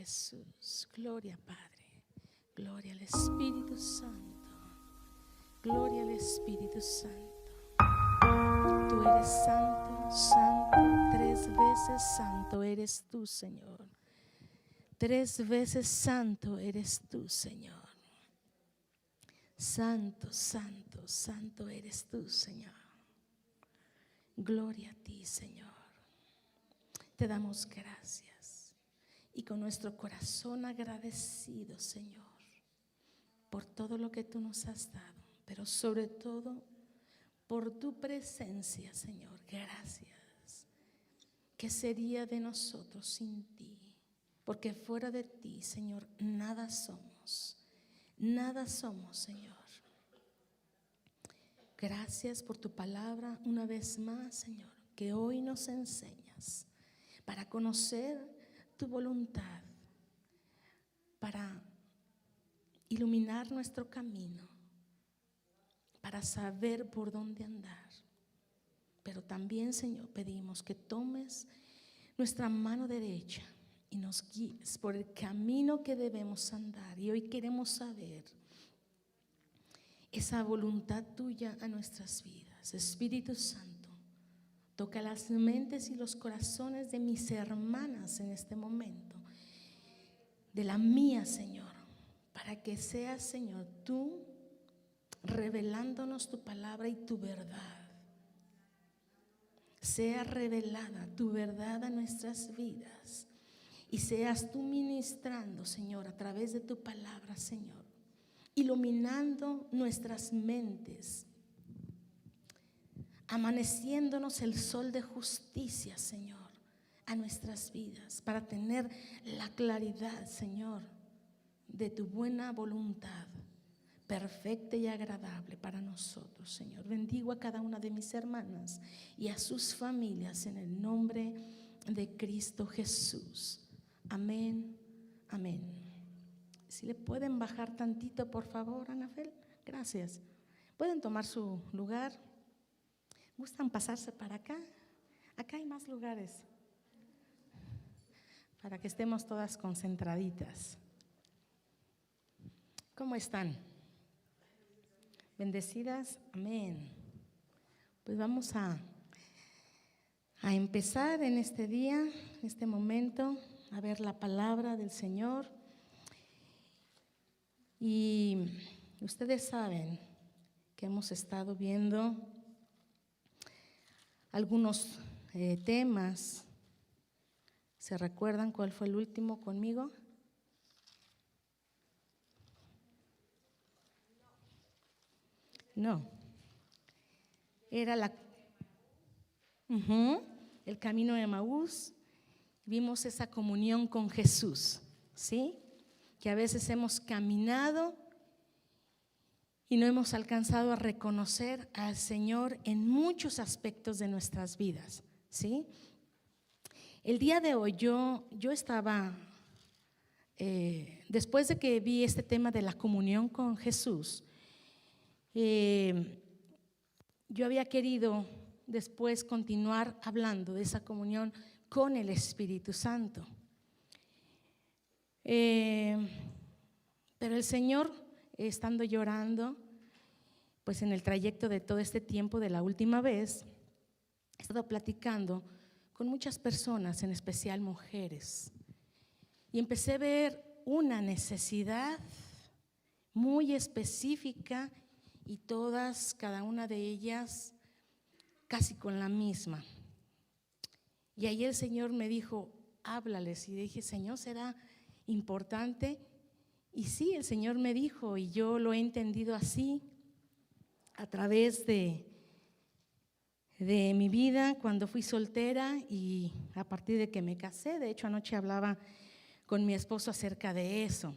Jesús. Gloria, Padre. Gloria al Espíritu Santo. Gloria al Espíritu Santo. Tú eres santo, santo, 3 veces santo eres tú, Señor. 3 veces santo eres tú, Señor. Santo, santo, santo eres tú, Señor. Gloria a ti, Señor. Te damos gracias y con nuestro corazón agradecido, Señor, por todo lo que tú nos has dado, pero sobre todo por tu presencia, Señor. Gracias. ¿Qué sería de nosotros sin ti? Porque fuera de ti, Señor, nada somos. Nada somos, Señor. Gracias por tu palabra una vez más, Señor, que hoy nos enseñas para conocer tu voluntad, para iluminar nuestro camino, para saber por dónde andar. Pero también, Señor, pedimos que tomes nuestra mano derecha y nos guíes por el camino que debemos andar. Y hoy queremos saber esa voluntad tuya a nuestras vidas. Espíritu Santo, toca las mentes y los corazones de mis hermanas en este momento, de la mía, Señor, para que seas, Señor, tú revelándonos tu palabra y tu verdad. Sea revelada tu verdad a nuestras vidas y seas tú ministrando, Señor, a través de tu palabra, Señor, iluminando nuestras mentes, amaneciéndonos el sol de justicia, Señor, a nuestras vidas, para tener la claridad, Señor, de tu buena voluntad, perfecta y agradable para nosotros, Señor. Bendigo a cada una de mis hermanas y a sus familias en el nombre de Cristo Jesús. Amén, amén. Si le pueden bajar tantito, por favor, Anabel. Gracias. Pueden tomar su lugar. ¿Gustan pasarse para acá? Acá hay más lugares para que estemos todas concentraditas. ¿Cómo están? ¿Bendecidas? Amén. Pues vamos a empezar en este día, en este momento, a ver la palabra del Señor. Y ustedes saben que hemos estado viendo algunos temas. ¿Se recuerdan cuál fue el último conmigo? No. Era el camino de Emaús. Vimos esa comunión con Jesús, ¿sí? Que a veces hemos caminado y no hemos alcanzado a reconocer al Señor en muchos aspectos de nuestras vidas, ¿sí? El día de hoy yo estaba, después de que vi este tema de la comunión con Jesús, yo había querido después continuar hablando de esa comunión con el Espíritu Santo. Pero el Señor, estando llorando, pues en el trayecto de todo este tiempo de la última vez, he estado platicando con muchas personas, en especial mujeres, y empecé a ver una necesidad muy específica y todas, cada una de ellas, casi con la misma. Y ahí el Señor me dijo, háblales. Y dije, Señor, ¿será importante? Y sí, el Señor me dijo, y yo lo he entendido así, a través de mi vida cuando fui soltera y a partir de que me casé. De hecho, anoche hablaba con mi esposo acerca de eso.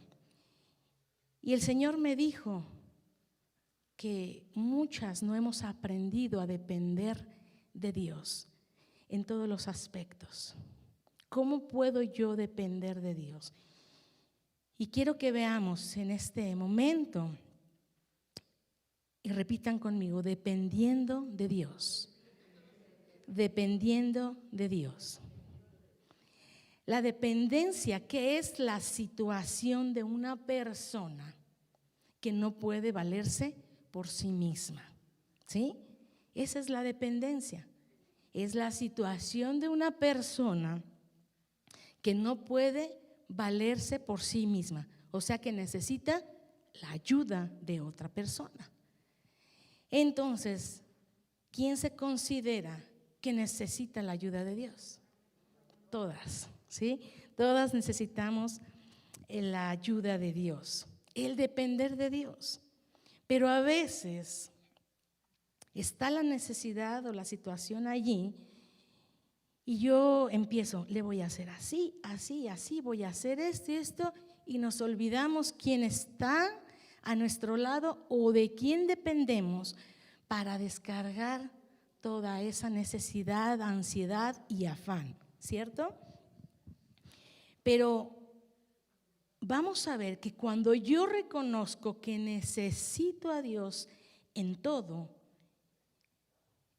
Y el Señor me dijo que muchas no hemos aprendido a depender de Dios en todos los aspectos. ¿Cómo puedo yo depender de Dios? Y quiero que veamos en este momento y repitan conmigo, dependiendo de Dios. Dependiendo de Dios. La dependencia, que es la situación de una persona que no puede valerse por sí misma, ¿sí? Esa es la dependencia. Es la situación de una persona que no puede valerse por sí misma, o sea que necesita la ayuda de otra persona. Entonces, ¿quién se considera que necesita la ayuda de Dios? Todas, ¿sí? Todas necesitamos la ayuda de Dios, el depender de Dios. Pero a veces está la necesidad o la situación allí y yo empiezo, le voy a hacer así, así, así, voy a hacer esto y esto, y nos olvidamos quién está a nuestro lado o de quién dependemos para descargar toda esa necesidad, ansiedad y afán, ¿cierto? Pero vamos a ver que cuando yo reconozco que necesito a Dios en todo,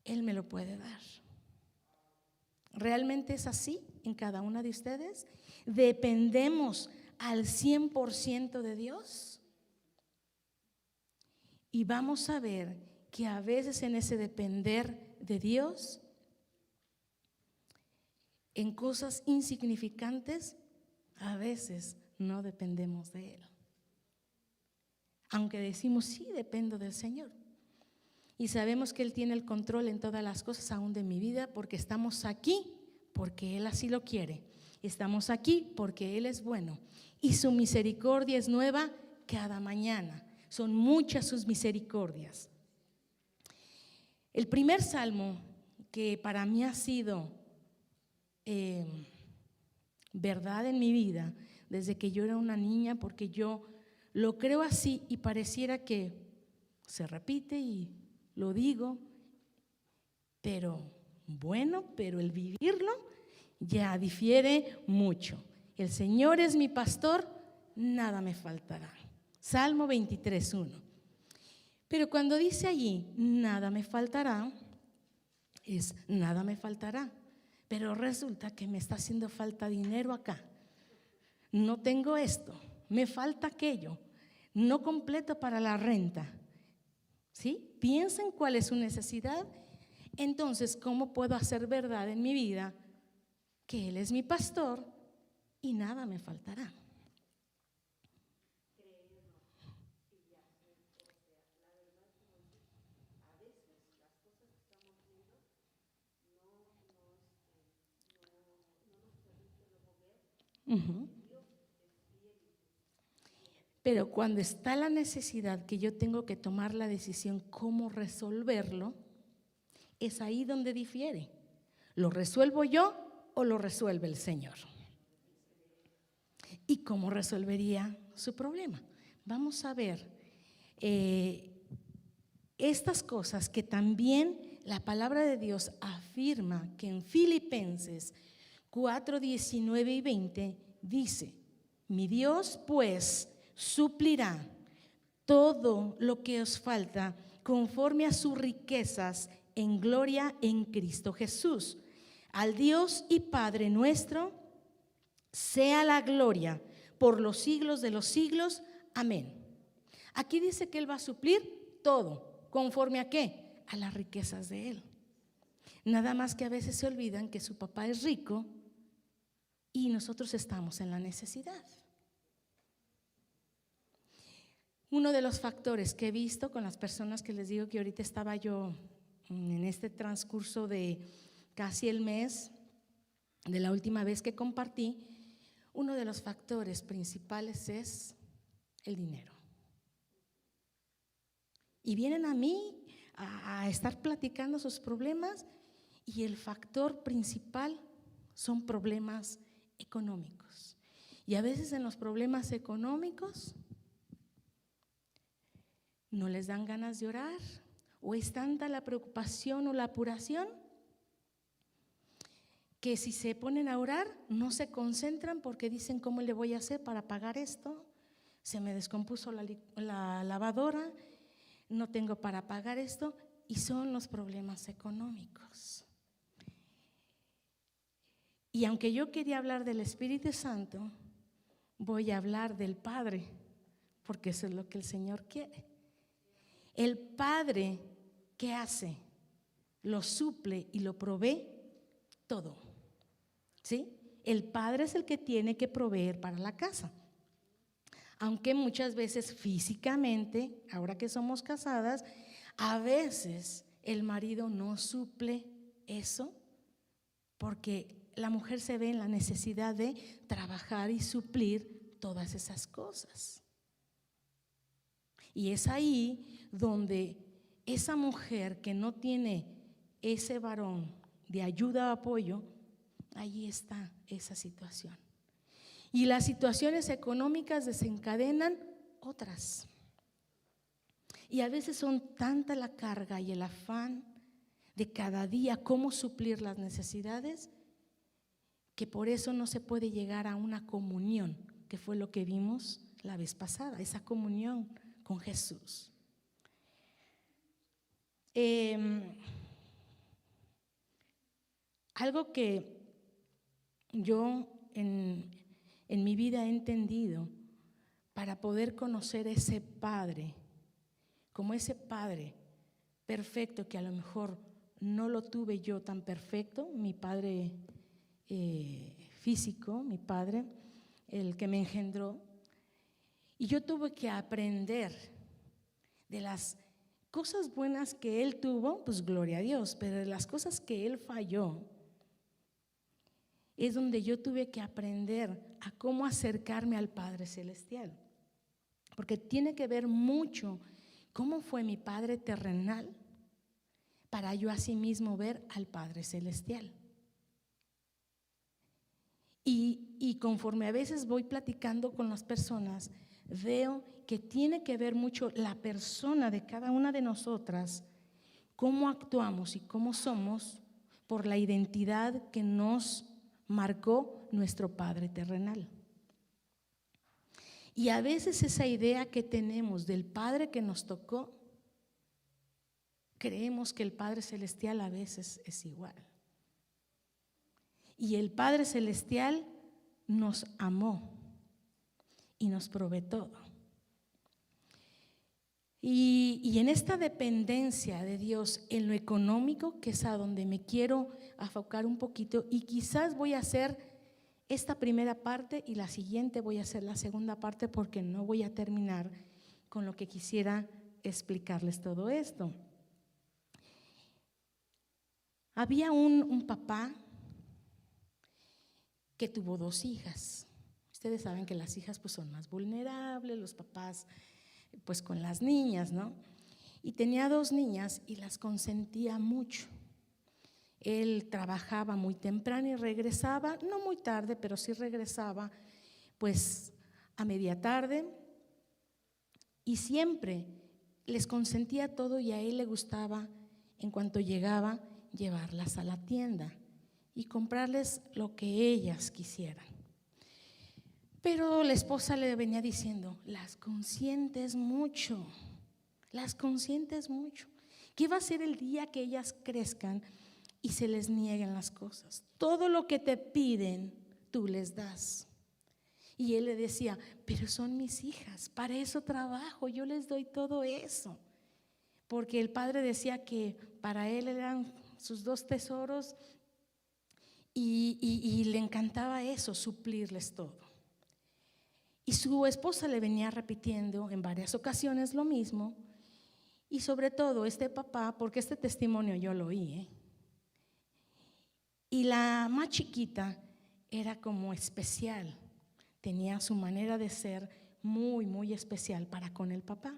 Él me lo puede dar. ¿Realmente es así en cada una de ustedes? ¿Dependemos al 100% de Dios? Y vamos a ver que a veces en ese depender de Dios, en cosas insignificantes, a veces no dependemos de Él. Aunque decimos, sí, dependo del Señor. Y sabemos que Él tiene el control en todas las cosas, aún de mi vida, porque estamos aquí, porque Él así lo quiere. Estamos aquí porque Él es bueno. Y su misericordia es nueva cada mañana. Son muchas sus misericordias. El primer salmo que para mí ha sido verdad en mi vida, desde que yo era una niña, porque yo lo creo así y pareciera que se repite y lo digo, pero el vivirlo ya difiere mucho. El Señor es mi pastor, nada me faltará. Salmo 23:1. Pero cuando dice allí, nada me faltará, es nada me faltará. Pero resulta que me está haciendo falta dinero acá. No tengo esto, me falta aquello, no completo para la renta. ¿Sí? Piensen cuál es su necesidad. Entonces, ¿cómo puedo hacer verdad en mi vida que Él es mi pastor y nada me faltará? Uh-huh. Pero cuando está la necesidad que yo tengo que tomar la decisión cómo resolverlo, es ahí donde difiere. ¿Lo resuelvo yo o lo resuelve el Señor? ¿Y cómo resolvería su problema? Vamos a ver estas cosas que también la palabra de Dios afirma que en Filipenses 4:19 y 20 dice: mi Dios pues suplirá todo lo que os falta conforme a sus riquezas en gloria en Cristo Jesús. Al Dios y Padre nuestro sea la gloria por los siglos de los siglos. Amén. Aquí dice que Él va a suplir todo. ¿Conforme a qué? A las riquezas de Él. Nada más que a veces se olvidan que su papá es rico y nosotros estamos en la necesidad. Uno de los factores que he visto con las personas que les digo que ahorita estaba yo en este transcurso de casi el mes, de la última vez que compartí, uno de los factores principales es el dinero. Y vienen a mí a estar platicando sus problemas y el factor principal son problemas económicos. Y a veces en los problemas económicos no les dan ganas de orar o es tanta la preocupación o la apuración que si se ponen a orar no se concentran porque dicen ¿cómo le voy a hacer para pagar esto? Se me descompuso la lavadora, no tengo para pagar esto y son los problemas económicos. Y aunque yo quería hablar del Espíritu Santo, voy a hablar del Padre, porque eso es lo que el Señor quiere. El Padre, ¿qué hace? Lo suple y lo provee todo, ¿sí? El Padre es el que tiene que proveer para la casa. Aunque muchas veces físicamente, ahora que somos casadas, a veces el marido no suple eso porque la mujer se ve en la necesidad de trabajar y suplir todas esas cosas. Y es ahí donde esa mujer que no tiene ese varón de ayuda o apoyo, ahí está esa situación. Y las situaciones económicas desencadenan otras. Y a veces son tanta la carga y el afán de cada día cómo suplir las necesidades, que por eso no se puede llegar a una comunión, que fue lo que vimos la vez pasada, esa comunión con Jesús. Algo que yo en mi vida he entendido para poder conocer ese Padre, como ese Padre perfecto que a lo mejor no lo tuve yo tan perfecto, mi Padre físico, mi Padre, el que me engendró, y yo tuve que aprender de las cosas buenas que Él tuvo, pues gloria a Dios, pero de las cosas que Él falló, es donde yo tuve que aprender a cómo acercarme al Padre Celestial, porque tiene que ver mucho cómo fue mi Padre terrenal para yo asimismo ver al Padre Celestial. Y conforme a veces voy platicando con las personas, veo que tiene que ver mucho la persona de cada una de nosotras, cómo actuamos y cómo somos por la identidad que nos marcó nuestro Padre terrenal. Y a veces esa idea que tenemos del Padre que nos tocó, creemos que el Padre Celestial a veces es igual. Y el Padre Celestial nos amó y nos provee todo. Y en esta dependencia de Dios en lo económico, que es a donde me quiero enfocar un poquito, y quizás voy a hacer esta primera parte y la siguiente voy a hacer la segunda parte, porque no voy a terminar con lo que quisiera explicarles todo esto. Había un papá que tuvo 2 hijas. Ustedes saben que las hijas pues son más vulnerables, los papás pues con las niñas, ¿no? Y tenía 2 niñas y las consentía mucho. Él trabajaba muy temprano y regresaba, no muy tarde, pero sí regresaba pues a media tarde, y siempre les consentía todo, y a él le gustaba en cuanto llegaba llevarlas a la tienda y comprarles lo que ellas quisieran. Pero la esposa le venía diciendo, las consientes mucho, ¿qué va a ser el día que ellas crezcan y se les nieguen las cosas? Todo lo que te piden, tú les das. Y él le decía, pero son mis hijas, para eso trabajo, yo les doy todo eso. Porque el padre decía que para él eran sus 2 tesoros y le encantaba eso, suplirles todo. Y su esposa le venía repitiendo en varias ocasiones lo mismo. Y sobre todo este papá, porque este testimonio yo lo oí, y la más chiquita era como especial, tenía su manera de ser muy, muy especial para con el papá.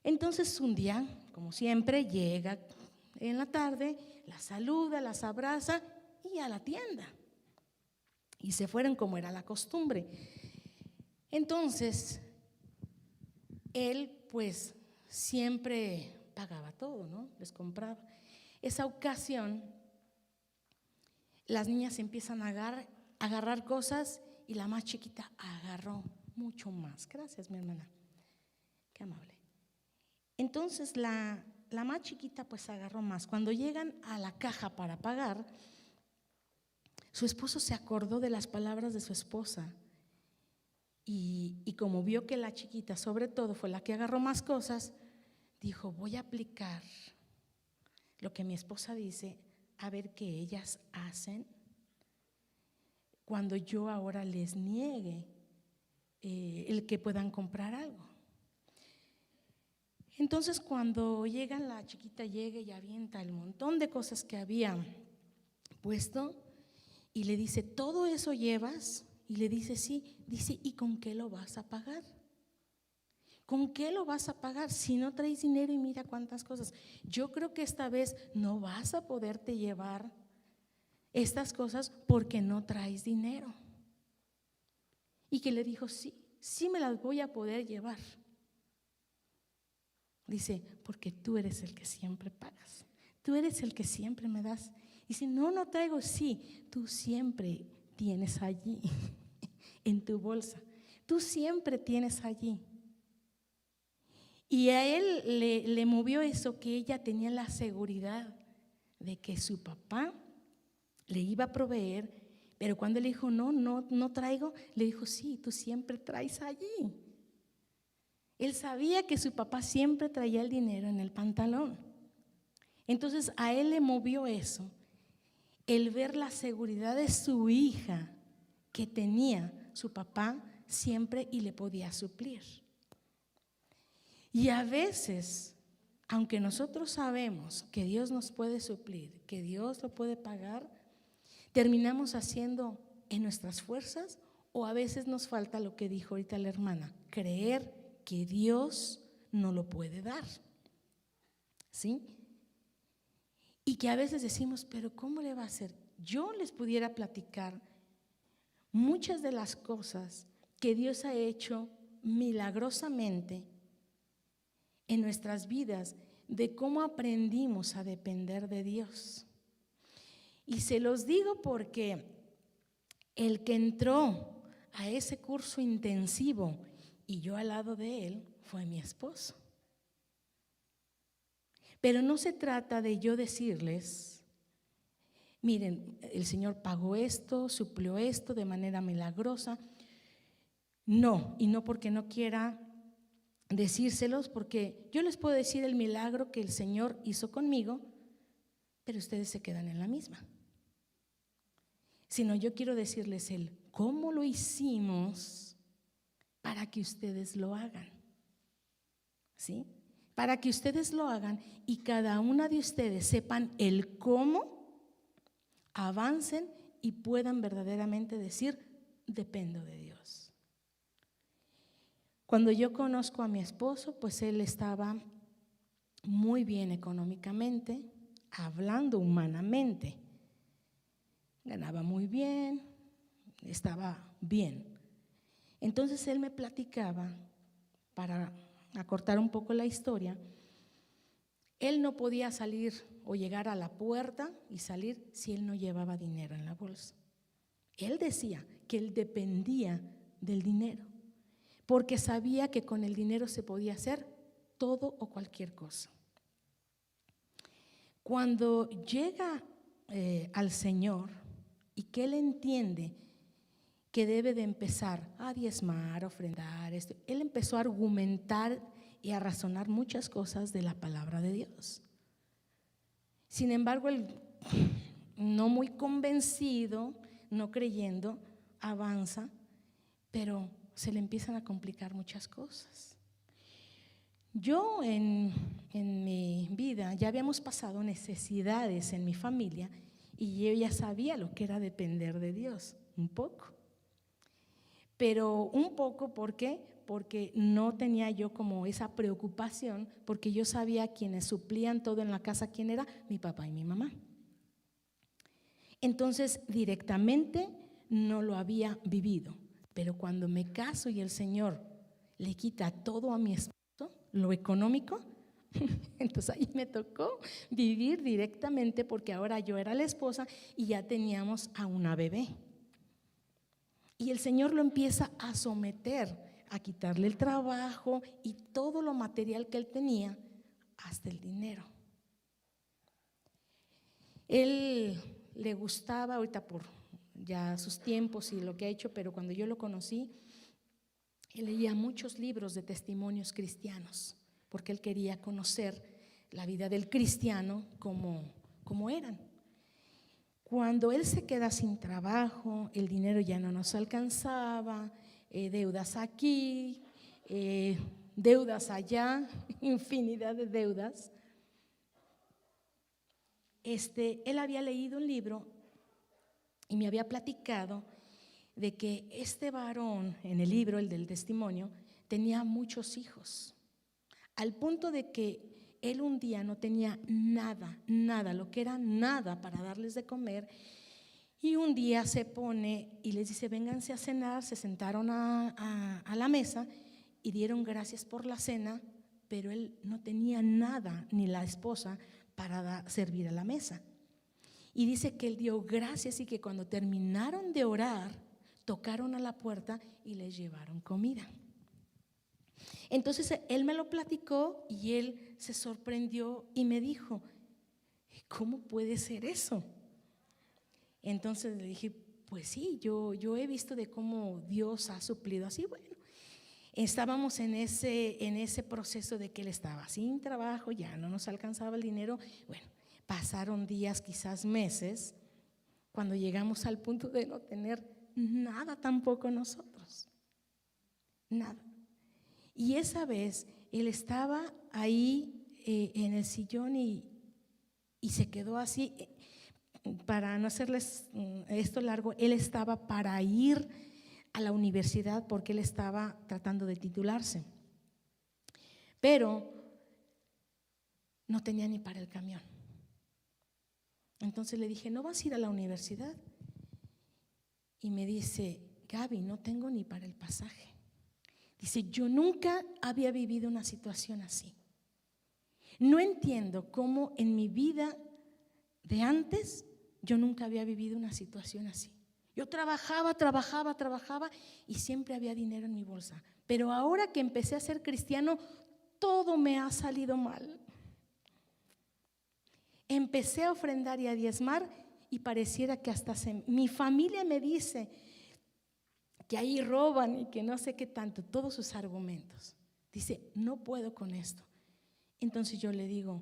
Entonces un día, como siempre, llega en la tarde, la saluda, las abraza y a la tienda. Y se fueron como era la costumbre. Entonces, él pues siempre pagaba todo, ¿no? Les compraba. Esa ocasión, las niñas empiezan a agarrar cosas y la más chiquita agarró mucho más. Gracias, mi hermana. Qué amable. Entonces, la más chiquita pues agarró más. Cuando llegan a la caja para pagar, Su esposo se acordó de las palabras de su esposa y como vio que la chiquita sobre todo fue la que agarró más cosas, dijo: voy a aplicar lo que mi esposa dice, a ver qué ellas hacen cuando yo ahora les niegue el que puedan comprar algo. Entonces cuando llega, la chiquita llega y avienta el montón de cosas que había puesto y le dice: ¿todo eso llevas? Y le dice: sí. Dice: ¿y con qué lo vas a pagar? ¿Con qué lo vas a pagar si no traes dinero? Y mira cuántas cosas. Yo creo que esta vez no vas a poderte llevar estas cosas porque no traes dinero. Y que le dijo: sí, sí me las voy a poder llevar. Dice: porque tú eres el que siempre pagas, tú eres el que siempre me das. Dice: no, no traigo. Sí, tú siempre tienes allí en tu bolsa, tú siempre tienes allí. Y a él le movió eso, que ella tenía la seguridad de que su papá le iba a proveer. Pero cuando le dijo: no traigo, le dijo: sí, tú siempre traes allí. Él sabía que su papá siempre traía el dinero en el pantalón. Entonces a él le movió eso, el ver la seguridad de su hija que tenía su papá siempre y le podía suplir. Y a veces, aunque nosotros sabemos que Dios nos puede suplir, que Dios lo puede pagar, terminamos haciendo en nuestras fuerzas, o a veces nos falta lo que dijo ahorita la hermana: creer que Dios no lo puede dar. ¿Sí? Y que a veces decimos: pero ¿cómo le va a hacer? Yo les pudiera platicar muchas de las cosas que Dios ha hecho milagrosamente en nuestras vidas, de cómo aprendimos a depender de Dios. Y se los digo porque el que entró a ese curso intensivo y yo al lado de él fue mi esposo. Pero no se trata de yo decirles: miren, el Señor pagó esto, suplió esto de manera milagrosa. No, y no porque no quiera decírselos, porque yo les puedo decir el milagro que el Señor hizo conmigo, pero ustedes se quedan en la misma. Sino yo quiero decirles el cómo lo hicimos para que ustedes lo hagan. ¿Sí? Para que ustedes lo hagan y cada una de ustedes sepan el cómo, avancen y puedan verdaderamente decir: dependo de Dios. Cuando yo conozco a mi esposo, pues él estaba muy bien económicamente, hablando humanamente. Ganaba muy bien, estaba bien. Entonces él me platicaba, para acortar un poco la historia, él no podía salir o llegar a la puerta y salir si él no llevaba dinero en la bolsa. Él decía que él dependía del dinero, porque sabía que con el dinero se podía hacer todo o cualquier cosa. Cuando llega al Señor y que él entiende que debe de empezar a diezmar, a ofrendar, él empezó a argumentar y a razonar muchas cosas de la palabra de Dios. Sin embargo, él, no muy convencido, no creyendo, avanza, pero se le empiezan a complicar muchas cosas. Yo en mi vida ya habíamos pasado necesidades en mi familia y yo ya sabía lo que era depender de Dios, un poco. Pero un poco, ¿por qué? Porque no tenía yo como esa preocupación, porque yo sabía quienes suplían todo en la casa, quién era: mi papá y mi mamá. Entonces directamente no lo había vivido, pero cuando me caso y el Señor le quita todo a mi esposo, lo económico, entonces ahí me tocó vivir directamente, porque ahora yo era la esposa y ya teníamos a una bebé. Y el Señor lo empieza a someter, a quitarle el trabajo y todo lo material que él tenía, hasta el dinero. Él le gustaba, ahorita por ya sus tiempos y lo que ha hecho, pero cuando yo lo conocí, él leía muchos libros de testimonios cristianos, porque él quería conocer la vida del cristiano como eran. Cuando él se queda sin trabajo, el dinero ya no nos alcanzaba, deudas aquí, deudas allá, infinidad de deudas. Él había leído un libro y me había platicado de que este varón en el libro, el del testimonio, tenía muchos hijos, al punto de que él un día no tenía nada, lo que era nada para darles de comer, y un día se pone y les dice: vénganse a cenar. Se sentaron a la mesa y dieron gracias por la cena, pero él no tenía nada, ni la esposa, para servir a la mesa. Y dice que él dio gracias y que cuando terminaron de orar, tocaron a la puerta y les llevaron comida. Entonces él me lo platicó y él se sorprendió y me dijo: ¿cómo puede ser eso? Entonces le dije: pues sí, yo he visto de cómo Dios ha suplido así. Bueno, estábamos en ese proceso de que él estaba sin trabajo, ya no nos alcanzaba el dinero. Bueno, pasaron días, quizás meses, cuando llegamos al punto de no tener nada tampoco nosotros, nada. Y esa vez él estaba ahí en el sillón y se quedó así. Para no hacerles esto largo, él estaba para ir a la universidad porque él estaba tratando de titularse, pero no tenía ni para el camión. Entonces le dije: ¿no vas a ir a la universidad? Y me dice: Gaby, no tengo ni para el pasaje. Dice: yo nunca había vivido una situación así. No entiendo cómo en mi vida de antes yo nunca había vivido una situación así. Yo trabajaba y siempre había dinero en mi bolsa. Pero ahora que empecé a ser cristiano, todo me ha salido mal. Empecé a ofrendar y a diezmar y pareciera que hasta mi familia me dice que ahí roban y que no sé qué tanto, todos sus argumentos. Dice: no puedo con esto. Entonces yo le digo: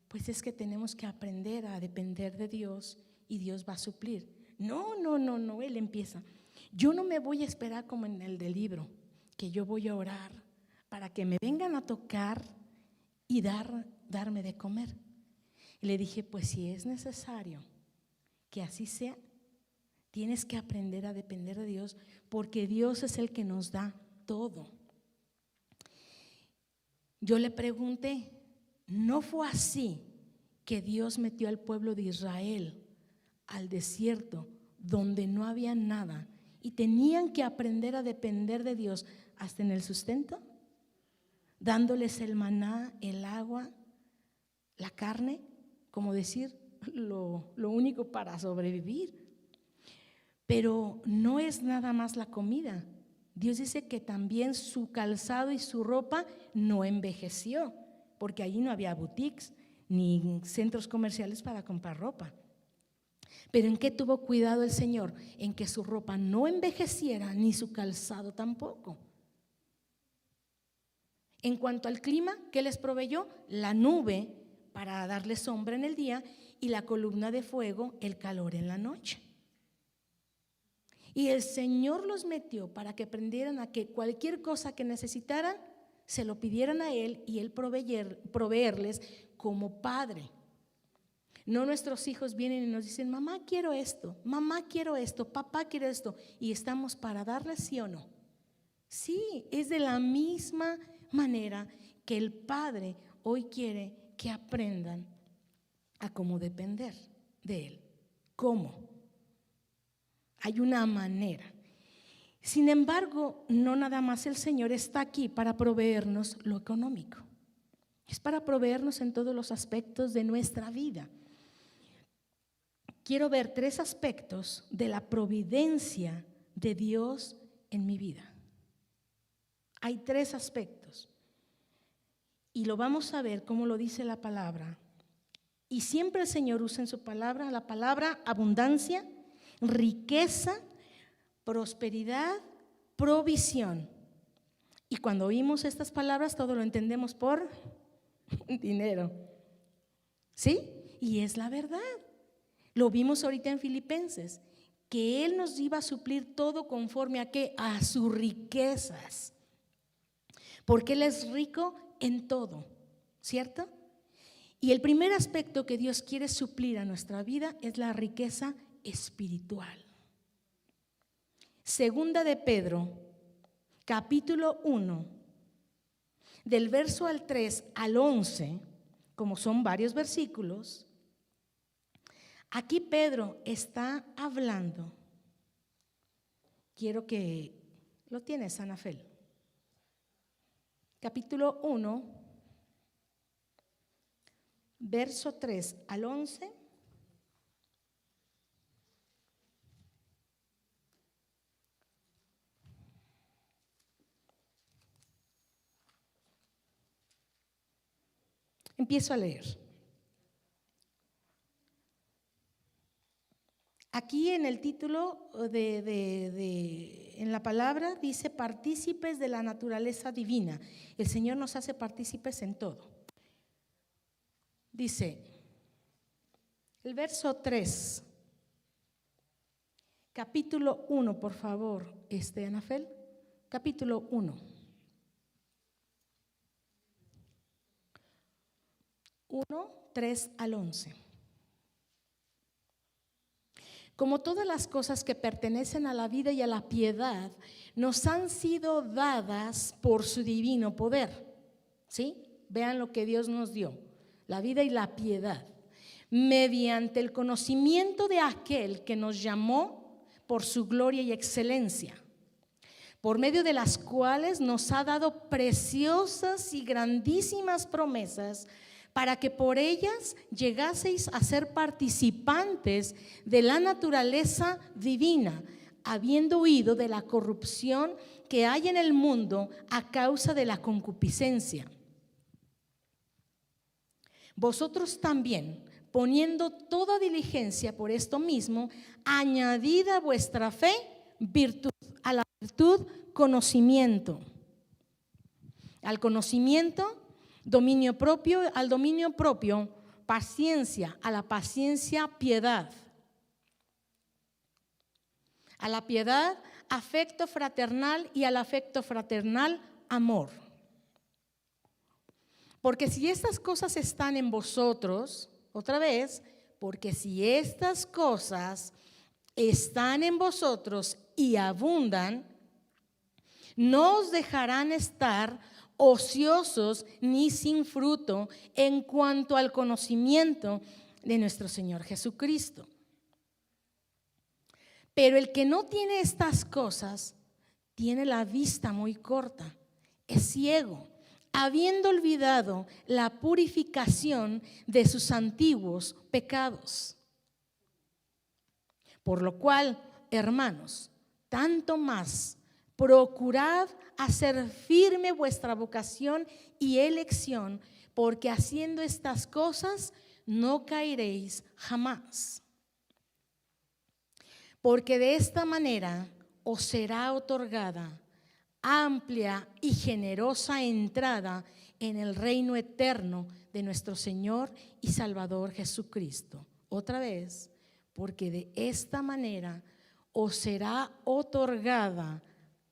pues es que tenemos que aprender a depender de Dios y Dios va a suplir. No, él empieza: yo no me voy a esperar como en el del libro, que yo voy a orar para que me vengan a tocar y darme de comer. Y le dije: pues si es necesario que así sea, tienes que aprender a depender de Dios, porque Dios es el que nos da todo. Yo le pregunté: ¿no fue así que Dios metió al pueblo de Israel al desierto donde no había nada y tenían que aprender a depender de Dios hasta en el sustento? Dándoles el maná, el agua, la carne, como decir, lo único para sobrevivir. Pero no es nada más la comida. Dios dice que también su calzado y su ropa no envejeció, porque allí no había boutiques ni centros comerciales para comprar ropa. Pero ¿en qué tuvo cuidado el Señor? En que su ropa no envejeciera ni su calzado tampoco. En cuanto al clima, ¿qué les proveyó? La nube para darle sombra en el día y la columna de fuego, el calor en la noche. Y el Señor los metió para que aprendieran a que cualquier cosa que necesitaran se lo pidieran a Él y Él proveerles como Padre. No nuestros hijos vienen y nos dicen: mamá quiero esto, papá quiero esto, y estamos para darles, ¿sí o no? Sí, es de la misma manera que el Padre hoy quiere que aprendan a cómo depender de Él. ¿Cómo? Hay una manera. Sin embargo, no nada más el Señor está aquí para proveernos lo económico. Es para proveernos en todos los aspectos de nuestra vida. Quiero ver 3 aspectos de la providencia de Dios en mi vida. Hay 3 aspectos. Y lo vamos a ver como lo dice la palabra. Y siempre el Señor usa en su palabra la palabra abundancia, riqueza, prosperidad, provisión. Y cuando oímos estas palabras, todo lo entendemos por dinero. ¿Sí? Y es la verdad. Lo vimos ahorita en Filipenses, que Él nos iba a suplir todo conforme a ¿qué? A sus riquezas. Porque Él es rico en todo, ¿cierto? Y el primer aspecto que Dios quiere suplir a nuestra vida es la riqueza espiritual. Segunda de Pedro, capítulo 1, del verso al 3 al 11, como son varios versículos, aquí Pedro está hablando. Quiero que lo tienes, Anafel. Capítulo 1, verso 3 al 11. Empiezo a leer. Aquí en el título en la palabra dice partícipes de la naturaleza divina. El Señor nos hace partícipes en todo. Dice el verso 3, capítulo 1, por favor, Anafel, capítulo 1. 1, 3 al 11. Como todas las cosas que pertenecen a la vida y a la piedad, nos han sido dadas por su divino poder. ¿Sí? Vean lo que Dios nos dio, la vida y la piedad, mediante el conocimiento de aquel que nos llamó por su gloria y excelencia, por medio de las cuales nos ha dado preciosas y grandísimas promesas, para que por ellas llegaseis a ser participantes de la naturaleza divina, habiendo huido de la corrupción que hay en el mundo a causa de la concupiscencia. Vosotros también, poniendo toda diligencia por esto mismo, añadid a vuestra fe virtud, a la virtud conocimiento, al conocimiento dominio propio, al dominio propio paciencia, a la paciencia piedad, a la piedad afecto fraternal y al afecto fraternal amor. Porque si estas cosas están en vosotros, otra vez, porque si estas cosas están en vosotros y abundan, no os dejarán estar ociosos ni sin fruto en cuanto al conocimiento de nuestro Señor Jesucristo. Pero el que no tiene estas cosas tiene la vista muy corta, es ciego, habiendo olvidado la purificación de sus antiguos pecados. Por lo cual, hermanos, tanto más procurad hacer firme vuestra vocación y elección, porque haciendo estas cosas no caeréis jamás. Porque de esta manera os será otorgada amplia y generosa entrada en el reino eterno de nuestro Señor y Salvador Jesucristo. Otra vez, porque de esta manera os será otorgada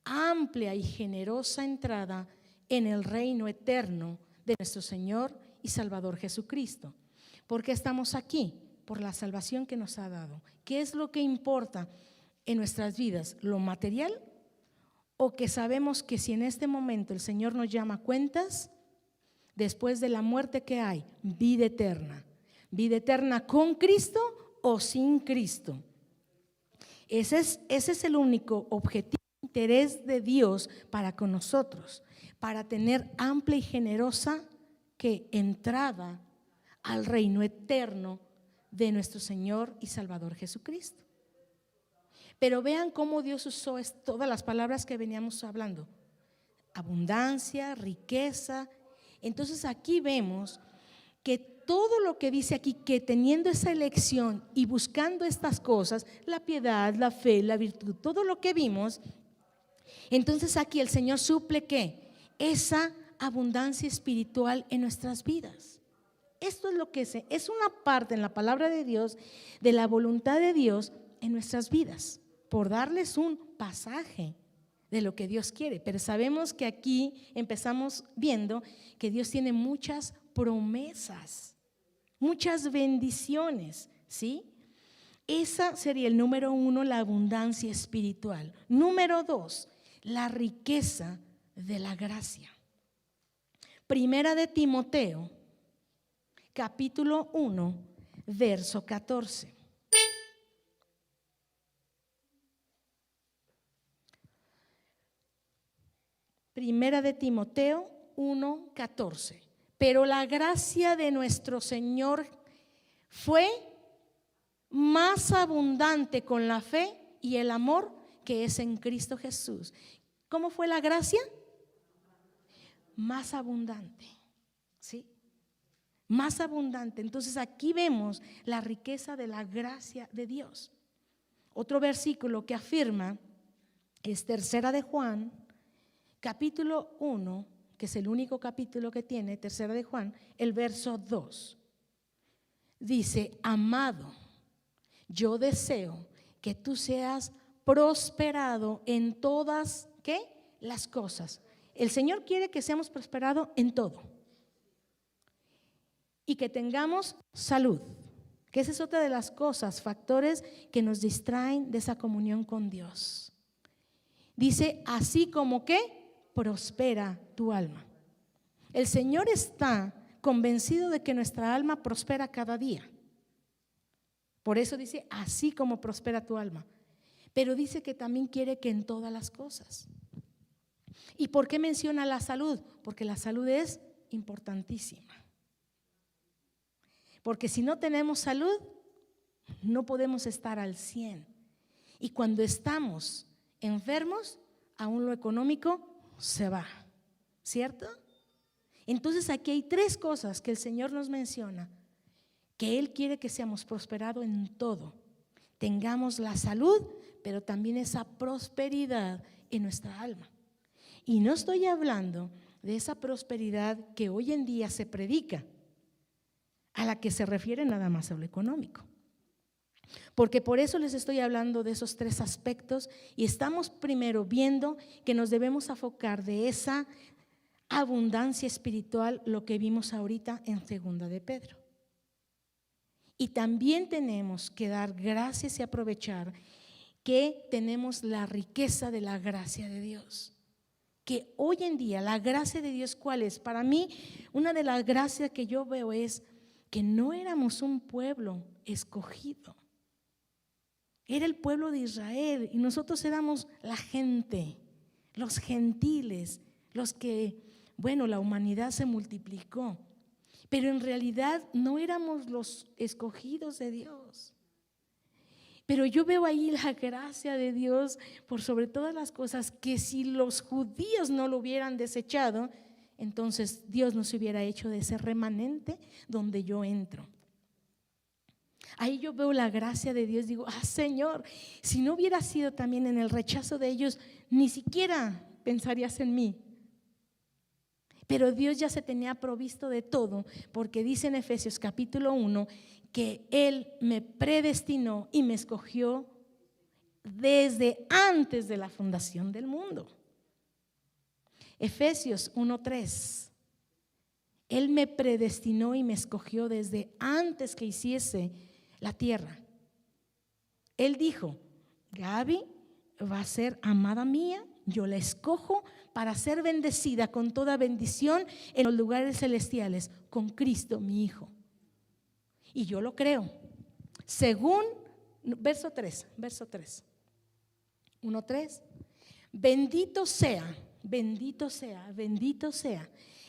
amplia y generosa entrada en el reino eterno de nuestro Señor y Salvador Jesucristo. ¿Por qué estamos aquí? Por la salvación que nos ha dado. ¿Qué es lo que importa en nuestras vidas? ¿Lo material? ¿O que sabemos que si en este momento el Señor nos llama a cuentas, después de la muerte que hay, vida eterna? ¿Vida eterna con Cristo o sin Cristo? Ese es el único objetivo, interés de Dios para con nosotros, para tener amplia y generosa entrada al reino eterno de nuestro Señor y Salvador Jesucristo. Pero vean cómo Dios usó todas las palabras que veníamos hablando: abundancia, riqueza. Entonces aquí vemos que todo lo que dice aquí, que teniendo esa elección y buscando estas cosas, la piedad, la fe, la virtud, todo lo que vimos, entonces aquí el Señor suple ¿qué? Esa abundancia espiritual en nuestras vidas. Esto es lo que es una parte en la palabra de Dios, de la voluntad de Dios en nuestras vidas, por darles un pasaje de lo que Dios quiere. Pero sabemos que aquí empezamos viendo que Dios tiene muchas promesas, muchas bendiciones, ¿sí? Esa sería el número 1, la abundancia espiritual. Número 2, la riqueza de la gracia. Primera de Timoteo, capítulo 1, verso 14. Primera de Timoteo 1, 14. Pero la gracia de nuestro Señor fue más abundante con la fe y el amor que es en Cristo Jesús. ¿Cómo fue la gracia? Más abundante, ¿sí? Más abundante. Entonces aquí vemos la riqueza de la gracia de Dios. Otro versículo que afirma es Tercera de Juan, capítulo 1, que es el único capítulo que tiene, Tercera de Juan, el verso 2. Dice: amado, yo deseo que tú seas prosperado en todas, ¿qué? Las cosas. El Señor quiere que seamos prosperados en todo. Y que tengamos salud, que esa es otra de las cosas, factores que nos distraen de esa comunión con Dios. Dice: así como que prospera tu alma. El Señor está convencido de que nuestra alma prospera cada día. Por eso dice: así como prospera tu alma. Pero dice que también quiere que en todas las cosas. ¿Y por qué menciona la salud? Porque la salud es importantísima. Porque si no tenemos salud, no podemos estar al 100. Y cuando estamos enfermos, aún lo económico se va, ¿cierto? Entonces aquí hay 3 cosas que el Señor nos menciona, que Él quiere que seamos prosperados en todo. Tengamos la salud, pero también esa prosperidad en nuestra alma. Y no estoy hablando de esa prosperidad que hoy en día se predica, a la que se refiere nada más a lo económico. Porque por eso les estoy hablando de esos 3 aspectos y estamos primero viendo que nos debemos enfocar de esa abundancia espiritual, lo que vimos ahorita en Segunda de Pedro. Y también tenemos que dar gracias y aprovechar que tenemos la riqueza de la gracia de Dios. Que hoy en día la gracia de Dios, ¿cuál es? Para mí, una de las gracias que yo veo es que no éramos un pueblo escogido. Era el pueblo de Israel y nosotros éramos la gente, los gentiles, los que, bueno, la humanidad se multiplicó, pero en realidad no éramos los escogidos de Dios. Pero yo veo ahí la gracia de Dios por sobre todas las cosas, que si los judíos no lo hubieran desechado, entonces Dios nos hubiera hecho de ese remanente donde yo entro. Ahí yo veo la gracia de Dios, digo: Señor, si no hubiera sido también en el rechazo de ellos, ni siquiera pensarías en mí. Pero Dios ya se tenía provisto de todo, porque dice en Efesios capítulo 1 que Él me predestinó y me escogió desde antes de la fundación del mundo. Efesios 1:3. Él me predestinó y me escogió desde antes que hiciese la tierra. Él dijo: Gaby va a ser amada mía, yo la escojo para ser bendecida con toda bendición en los lugares celestiales con Cristo mi Hijo. Y yo lo creo. Según verso 3, 1:3. Bendito sea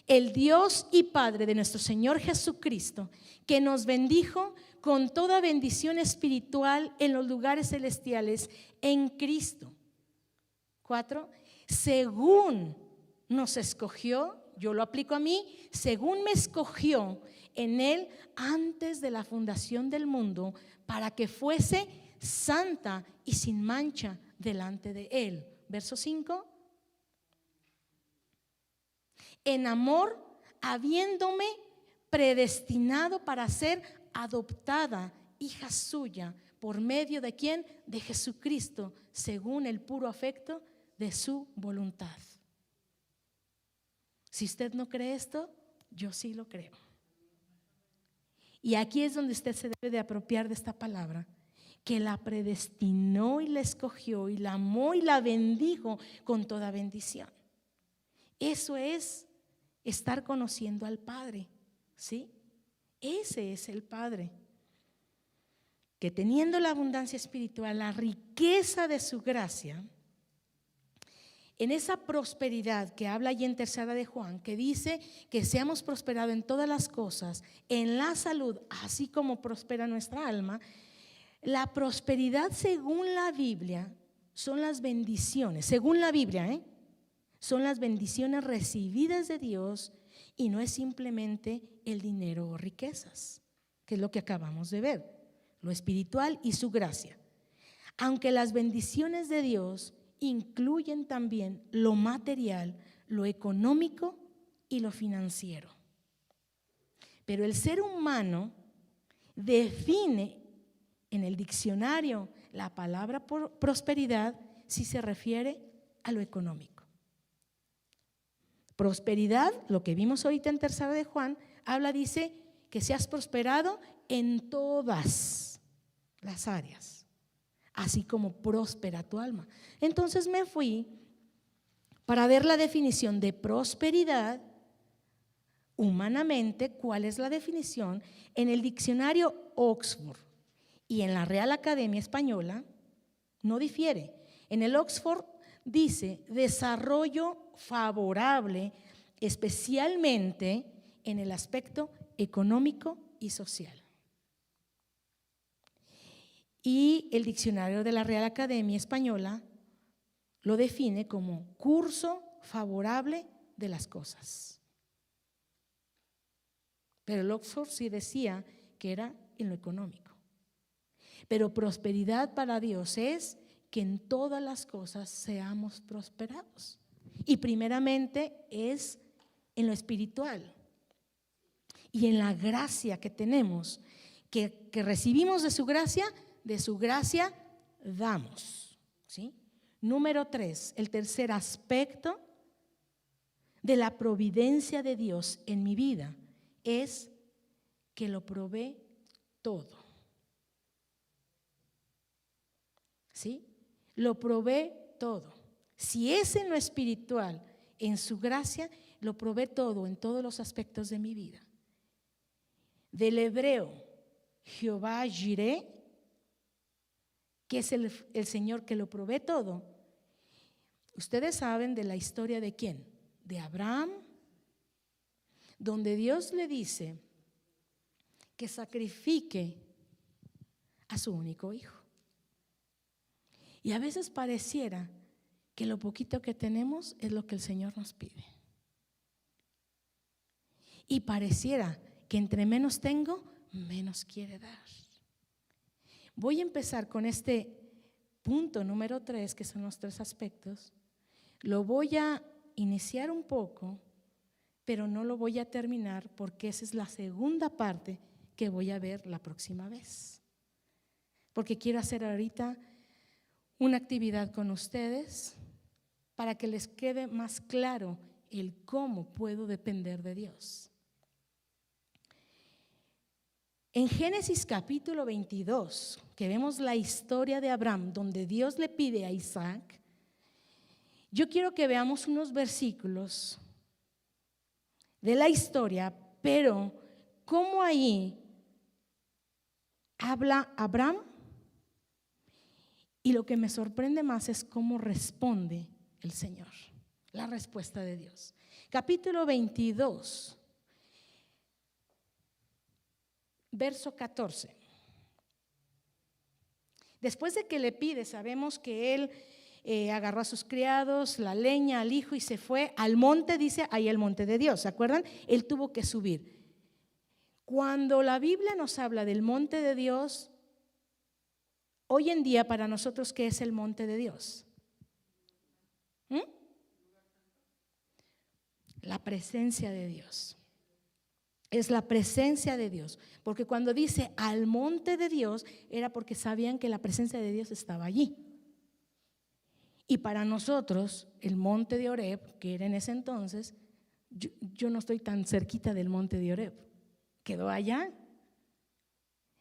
el Dios y Padre de nuestro Señor Jesucristo, que nos bendijo con toda bendición espiritual en los lugares celestiales en Cristo. 4. Según nos escogió yo lo aplico a mí, según me escogió en Él antes de la fundación del mundo, para que fuese santa y sin mancha delante de Él. Verso 5. En amor, habiéndome predestinado para ser adoptada hija suya, por medio de ¿quién? De Jesucristo, según el puro afecto de su voluntad. Si usted no cree esto, yo sí lo creo. Y aquí es donde usted se debe de apropiar de esta palabra, que la predestinó y la escogió y la amó y la bendijo con toda bendición. Eso es estar conociendo al Padre, ¿sí? Ese es el Padre, que teniendo la abundancia espiritual, la riqueza de su gracia, en esa prosperidad que habla allí en 3 de Juan, que dice que seamos prosperados en todas las cosas, en la salud, así como prospera nuestra alma. La prosperidad según la Biblia son las bendiciones, según la Biblia, son las bendiciones recibidas de Dios, y no es simplemente el dinero o riquezas, que es lo que acabamos de ver, lo espiritual y su gracia. Aunque las bendiciones de Dios incluyen también lo material, lo económico y lo financiero. Pero el ser humano define en el diccionario la palabra prosperidad si se refiere a lo económico. Prosperidad, lo que vimos ahorita en 3 de Juan, dice que seas prosperado en todas las áreas, así como próspera tu alma. Entonces me fui para ver la definición de prosperidad humanamente. ¿Cuál es la definición? En el diccionario Oxford y en la Real Academia Española no difiere. En el Oxford dice desarrollo favorable, especialmente en el aspecto económico y social. Y el diccionario de la Real Academia Española lo define como curso favorable de las cosas. Pero el Oxford sí decía que era en lo económico. Pero prosperidad para Dios es que en todas las cosas seamos prosperados. Y primeramente es en lo espiritual y en la gracia que tenemos, que recibimos de su gracia damos, ¿sí? Número 3, el tercer aspecto de la providencia de Dios en mi vida es que lo provee todo. ¿Sí? Lo provee todo. Si es en lo espiritual, en su gracia, lo provee todo en todos los aspectos de mi vida. Del hebreo, Jehová Jireh, que es el Señor que lo provee todo. Ustedes saben de la historia de ¿quién? De Abraham, donde Dios le dice que sacrifique a su único hijo. Y a veces pareciera que lo poquito que tenemos es lo que el Señor nos pide. Y pareciera que entre menos tengo, menos quiere dar. Voy a empezar con este punto número 3, que son los 3 aspectos. Lo voy a iniciar un poco, pero no lo voy a terminar porque esa es la segunda parte que voy a ver la próxima vez. Porque quiero hacer ahorita una actividad con ustedes para que les quede más claro el cómo puedo depender de Dios. En Génesis capítulo 22, que vemos la historia de Abraham, donde Dios le pide a Isaac, yo quiero que veamos unos versículos de la historia, pero cómo ahí habla Abraham, y lo que me sorprende más es cómo responde el Señor, la respuesta de Dios. Capítulo 22. Verso 14. Después de que le pide, sabemos que él agarró a sus criados, la leña, al hijo y se fue al monte, dice, ahí el monte de Dios, ¿se acuerdan? Él tuvo que subir. Cuando la Biblia nos habla del monte de Dios, hoy en día para nosotros, ¿qué es el monte de Dios? La presencia de Dios. Es la presencia de Dios, porque cuando dice al monte de Dios era porque sabían que la presencia de Dios estaba allí. Y para nosotros el monte de Oreb, que era en ese entonces, yo no estoy tan cerquita del monte de Oreb, quedó allá.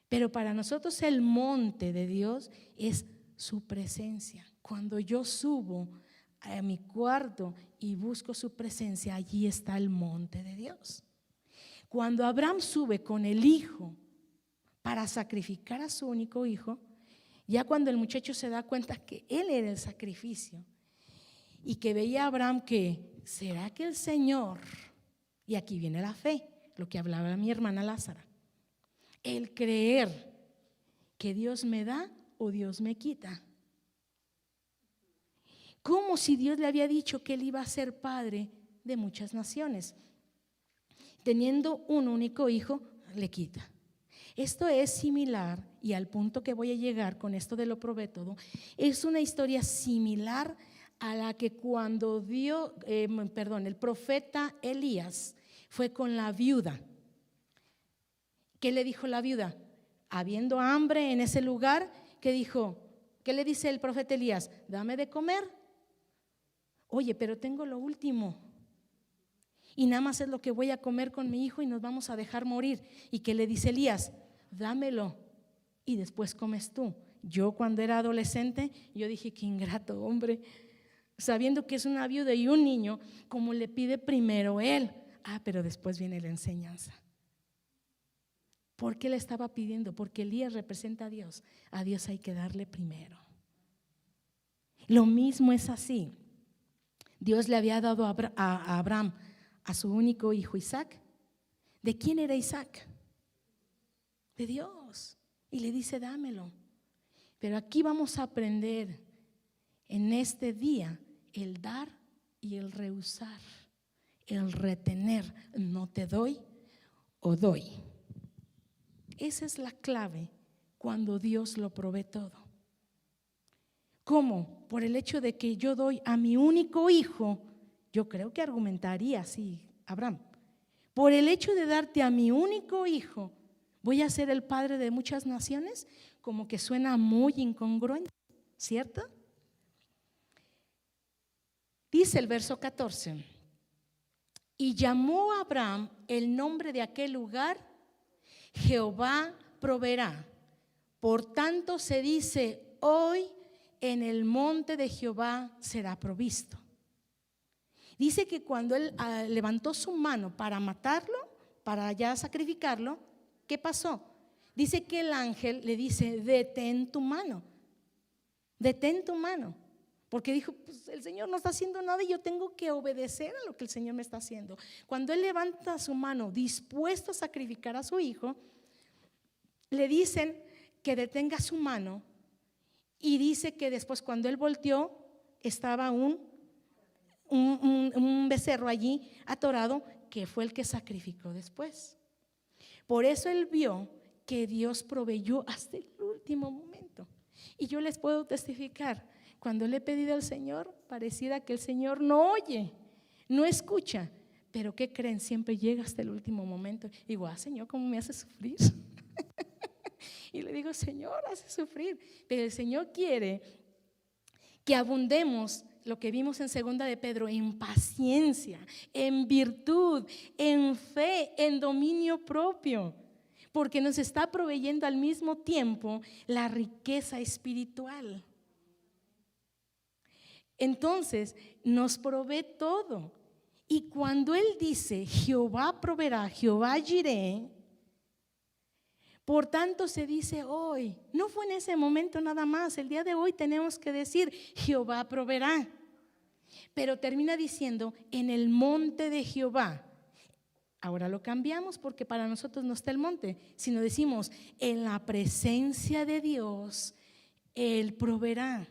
Pero para nosotros el monte de Dios es su presencia. Cuando yo subo a mi cuarto y busco su presencia, allí está el monte de Dios. Cuando Abraham sube con el hijo para sacrificar a su único hijo, ya cuando el muchacho se da cuenta que él era el sacrificio y que veía a Abraham que, ¿será que el Señor? Y aquí viene la fe, lo que hablaba mi hermana Lázara, el creer que Dios me da o Dios me quita. Como si Dios le había dicho que él iba a ser padre de muchas naciones. Teniendo un único hijo, le quita. Esto es similar, y al punto que voy a llegar con esto de lo probé todo, es una historia similar a la que cuando el profeta Elías fue con la viuda. ¿Qué le dijo la viuda? Habiendo hambre en ese lugar, ¿qué dijo? ¿Qué le dice el profeta Elías? Dame de comer. Oye, pero tengo lo último. Y nada más es lo que voy a comer con mi hijo y nos vamos a dejar morir. ¿Y qué le dice Elías? Dámelo y después comes tú. Yo cuando era adolescente, yo dije, qué ingrato hombre, sabiendo que es una viuda y un niño, como le pide primero él. Pero después viene la enseñanza. ¿Por qué le estaba pidiendo? Porque Elías representa a Dios. A Dios hay que darle primero. Lo mismo es así. Dios le había dado a Abraham a su único hijo Isaac. ¿De quién era Isaac? De Dios. Y le dice, dámelo. Pero aquí vamos a aprender en este día el dar y el rehusar, el retener. No te doy o doy. Esa es la clave cuando Dios lo provee todo. ¿Cómo? Por el hecho de que yo doy a mi único hijo. Yo creo que argumentaría así Abraham. Por el hecho de darte a mi único hijo, ¿voy a ser el padre de muchas naciones? Como que suena muy incongruente, ¿cierto? Dice el verso 14: y llamó a Abraham el nombre de aquel lugar, Jehová proveerá. Por tanto se dice hoy, en el monte de Jehová será provisto. Dice que cuando él levantó su mano para matarlo, para ya sacrificarlo, ¿qué pasó? Dice que el ángel le dice, detén tu mano, detén tu mano. Porque dijo, pues el Señor no está haciendo nada y yo tengo que obedecer a lo que el Señor me está haciendo. Cuando él levanta su mano dispuesto a sacrificar a su hijo, le dicen que detenga su mano y dice que después cuando él volteó estaba un becerro allí atorado, que fue el que sacrificó después. Por eso él vio que Dios proveyó hasta el último momento. Y yo les puedo testificar, cuando le he pedido al Señor, pareciera que el Señor no oye, no escucha, pero ¿qué creen? Siempre llega hasta el último momento. Y digo, Señor, ¿cómo me hace sufrir? Y le digo, Señor, hace sufrir. Pero el Señor quiere que abundemos, lo que vimos en 2 de Pedro, en paciencia, en virtud, en fe, en dominio propio, porque nos está proveyendo al mismo tiempo la riqueza espiritual. Entonces nos provee todo. Y cuando él dice Jehová proveerá, Jehová jireh, por tanto se dice hoy, no fue en ese momento nada más, el día de hoy tenemos que decir Jehová proveerá. Pero termina diciendo en el monte de Jehová. Ahora lo cambiamos porque para nosotros no está el monte, sino decimos en la presencia de Dios, Él proveerá.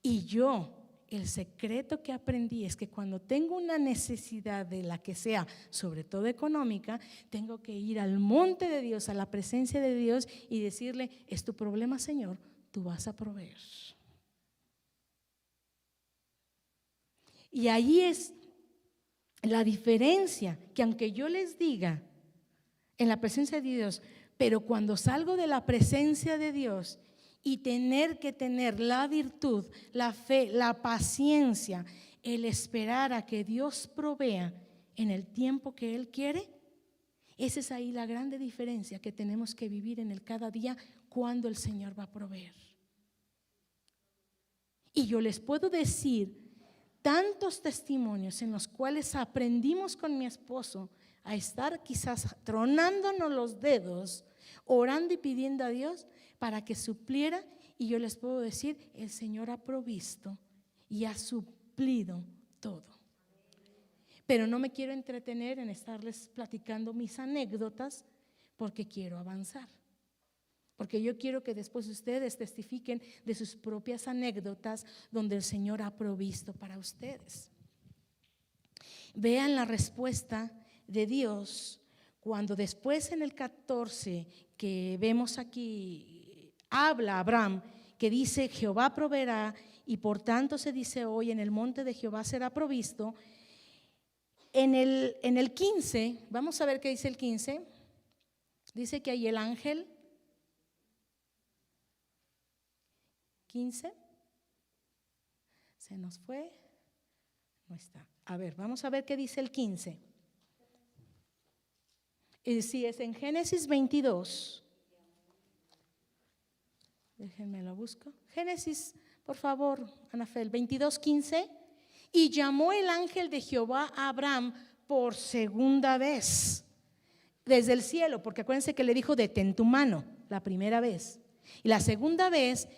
Y yo, el secreto que aprendí es que cuando tengo una necesidad de la que sea, sobre todo económica, tengo que ir al monte de Dios, a la presencia de Dios y decirle: es tu problema, Señor, tú vas a proveer. Y ahí es la diferencia, que aunque yo les diga en la presencia de Dios, pero cuando salgo de la presencia de Dios y tener que tener la virtud, la fe, la paciencia, el esperar a que Dios provea en el tiempo que Él quiere, esa es ahí la grande diferencia que tenemos que vivir en el cada día, cuando el Señor va a proveer. Y yo les puedo decir tantos testimonios en los cuales aprendimos con mi esposo a estar quizás tronándonos los dedos, orando y pidiendo a Dios para que supliera, y yo les puedo decir: el Señor ha provisto y ha suplido todo. Pero no me quiero entretener en estarles platicando mis anécdotas, porque quiero avanzar. Porque yo quiero que después ustedes testifiquen de sus propias anécdotas donde el Señor ha provisto para ustedes. Vean la respuesta de Dios cuando después en el 14 que vemos aquí habla Abraham, que dice: Jehová proveerá, y por tanto se dice hoy: en el monte de Jehová será provisto. En el 15, vamos a ver qué dice el 15. Dice que ahí el ángel 15 se nos fue, no está. A ver, vamos a ver qué dice el 15. Y si es en Génesis 22, déjenme lo busco. Génesis, por favor, Anafel, 22:15. Y llamó el ángel de Jehová a Abraham por segunda vez desde el cielo, porque acuérdense que le dijo: detén tu mano la primera vez, y la segunda vez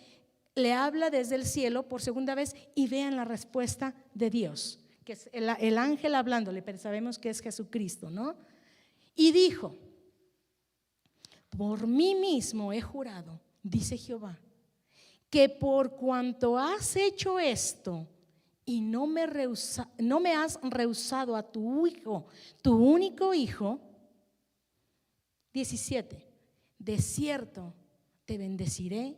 le habla desde el cielo por segunda vez. Y vean la respuesta de Dios, que es el ángel hablándole, pero sabemos que es Jesucristo, ¿no? Y dijo: por mí mismo he jurado, dice Jehová, que por cuanto has hecho esto y no me has rehusado a tu hijo, tu único hijo. 17. De cierto te bendeciré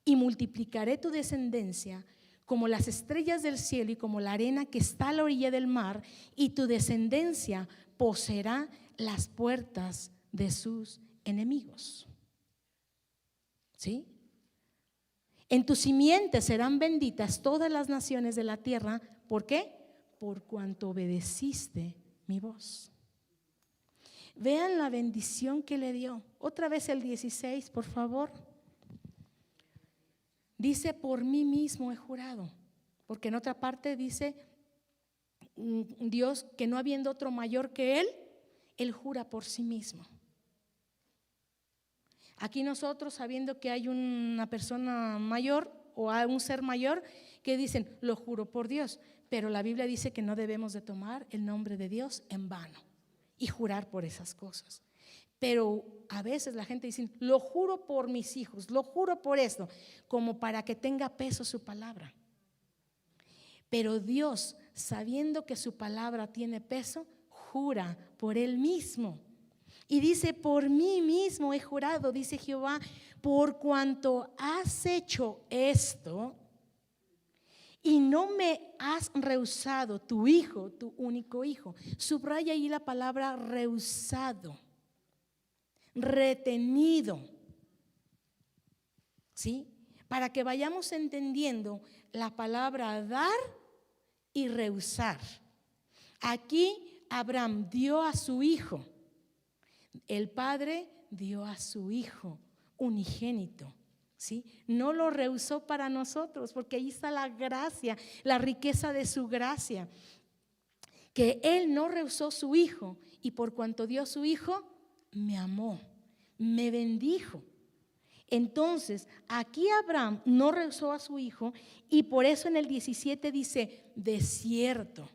y multiplicaré tu descendencia como las estrellas del cielo y como la arena que está a la orilla del mar, y tu descendencia poseerá las puertas de sus enemigos. ¿Sí? En tu simiente serán benditas todas las naciones de la tierra. ¿Por qué? Por cuanto obedeciste mi voz. Vean la bendición que le dio. Otra vez el 16, por favor. Dice: por mí mismo he jurado. Porque en otra parte dice Dios que no habiendo otro mayor que Él jura por sí mismo. Aquí nosotros, sabiendo que hay una persona mayor o hay un ser mayor, que dicen: lo juro por Dios. Pero la Biblia dice que no debemos de tomar el nombre de Dios en vano y jurar por esas cosas. Pero a veces la gente dice: lo juro por mis hijos, lo juro por esto, como para que tenga peso su palabra. Pero Dios, sabiendo que su palabra tiene peso, jura por Él mismo. Y dice: por mí mismo he jurado, dice Jehová, por cuanto has hecho esto y no me has rehusado tu hijo, tu único hijo. Subraya ahí la palabra rehusado, retenido, ¿sí? Para que vayamos entendiendo la palabra dar y rehusar. Aquí Abraham dio a su hijo, el padre dio a su hijo unigénito, ¿sí? No lo rehusó para nosotros, porque ahí está la gracia, la riqueza de su gracia, que Él no rehusó su hijo, y por cuanto dio su hijo, me amó, me bendijo. Entonces aquí Abraham no rehusó a su hijo, y por eso en el 17 dice: de cierto.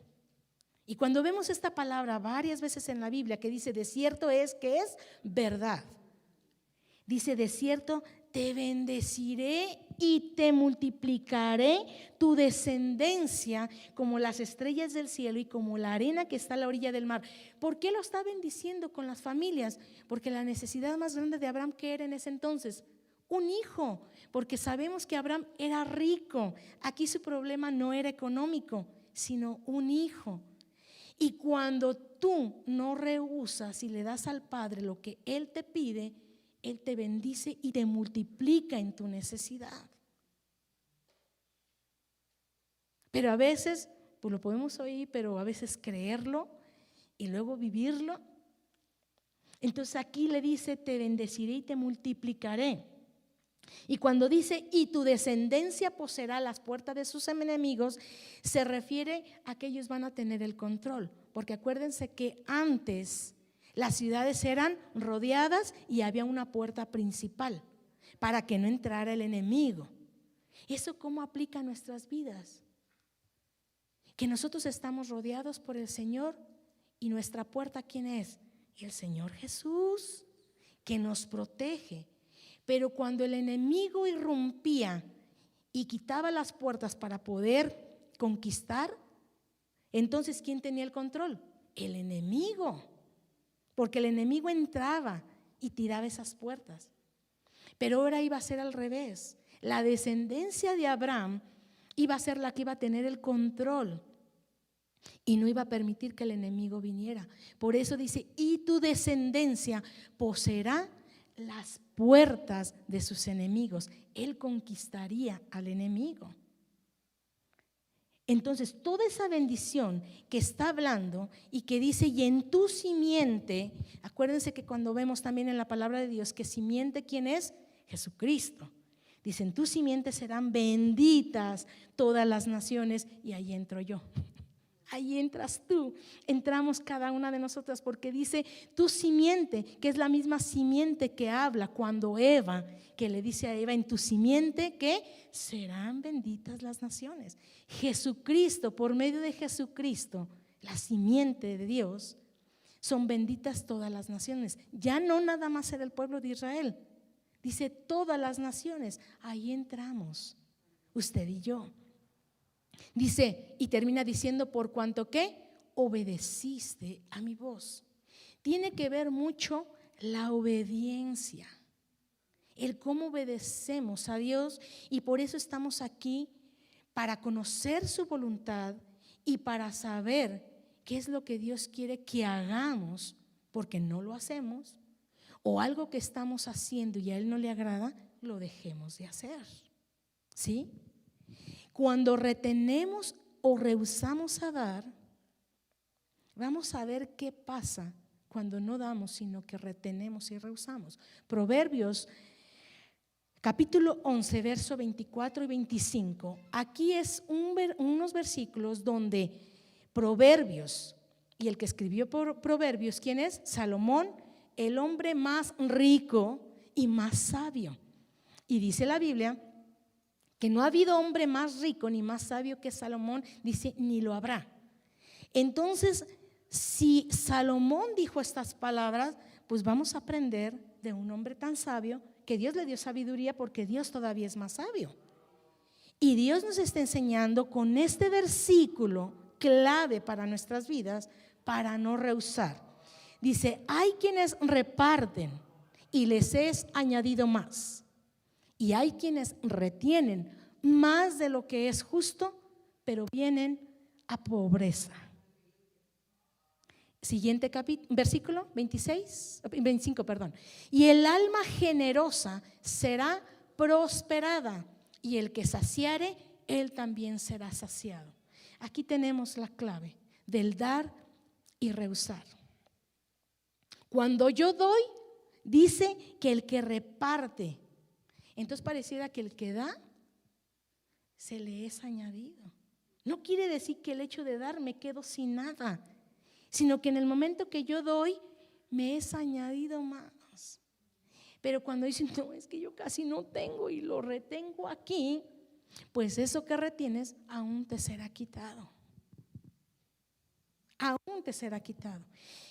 Y cuando vemos esta palabra varias veces en la Biblia que dice de cierto, es que es verdad. Dice: de cierto te bendeciré y te multiplicaré tu descendencia como las estrellas del cielo y como la arena que está a la orilla del mar. ¿Por qué lo está bendiciendo con las familias? Porque la necesidad más grande de Abraham, ¿qué era en ese entonces? Un hijo, porque sabemos que Abraham era rico. Aquí su problema no era económico, sino un hijo. Y cuando tú no rehusas y le das al Padre lo que Él te pide, Él te bendice y te multiplica en tu necesidad. Pero a veces, pues lo podemos oír, pero a veces creerlo y luego vivirlo. Entonces aquí le dice, te bendeciré y te multiplicaré. Y cuando dice, y tu descendencia poseerá las puertas de sus enemigos, se refiere a que ellos van a tener el control. Porque acuérdense que antes las ciudades eran rodeadas y había una puerta principal para que no entrara el enemigo. ¿Eso cómo aplica a nuestras vidas? Que nosotros estamos rodeados por el Señor y nuestra puerta, ¿quién es? El Señor Jesús, que nos protege. Pero cuando el enemigo irrumpía y quitaba las puertas para poder conquistar, entonces ¿quién tenía el control? El enemigo. Porque el enemigo entraba y tiraba esas puertas. Pero ahora iba a ser al revés. La descendencia de Abraham iba a ser la que iba a tener el control y no iba a permitir que el enemigo viniera. Por eso dice, y tu descendencia poseerá las puertas de sus enemigos. Él conquistaría al enemigo. Entonces, toda esa bendición que está hablando y que dice, y en tu simiente, acuérdense que cuando vemos también en la palabra de Dios que simiente, ¿quién es? Jesucristo. Dice, en tu simiente serán benditas todas las naciones, y ahí entro yo. Ahí entras tú, entramos cada una de nosotras, porque dice tu simiente, que es la misma simiente que habla cuando Eva, que le dice a Eva, en tu simiente que serán benditas las naciones. Jesucristo, por medio de Jesucristo, la simiente de Dios, son benditas todas las naciones. Ya no nada más era el pueblo de Israel, dice todas las naciones, ahí entramos, usted y yo. Dice, y termina diciendo, por cuanto que obedeciste a mi voz. Tiene que ver mucho la obediencia, el cómo obedecemos a Dios, y por eso estamos aquí, para conocer su voluntad y para saber qué es lo que Dios quiere que hagamos, porque no lo hacemos, o algo que estamos haciendo y a Él no le agrada, lo dejemos de hacer. ¿Sí? Cuando retenemos o rehusamos a dar, vamos a ver qué pasa cuando no damos, sino que retenemos y rehusamos. Proverbios capítulo 11, verso 24 y 25. Aquí es unos versículos donde Proverbios, y el que escribió Proverbios, ¿quién es? Salomón, el hombre más rico y más sabio. Y dice la Biblia que no ha habido hombre más rico ni más sabio que Salomón, dice, ni lo habrá. Entonces, si Salomón dijo estas palabras, pues vamos a aprender de un hombre tan sabio, que Dios le dio sabiduría, porque Dios todavía es más sabio. Y Dios nos está enseñando con este versículo clave para nuestras vidas, para no rehusar. Dice, hay quienes reparten y les es añadido más. Y hay quienes retienen más de lo que es justo, pero vienen a pobreza. Siguiente versículo 25. Y el alma generosa será prosperada, y el que saciare, él también será saciado. Aquí tenemos la clave del dar y rehusar. Cuando yo doy, dice que el que reparte, entonces pareciera que el que da se le es añadido. No quiere decir que el hecho de dar me quedo sin nada, sino que en el momento que yo doy me es añadido más. Pero cuando dicen, no, es que yo casi no tengo y lo retengo aquí, pues eso que retienes aún te será quitado. Aún te será quitado.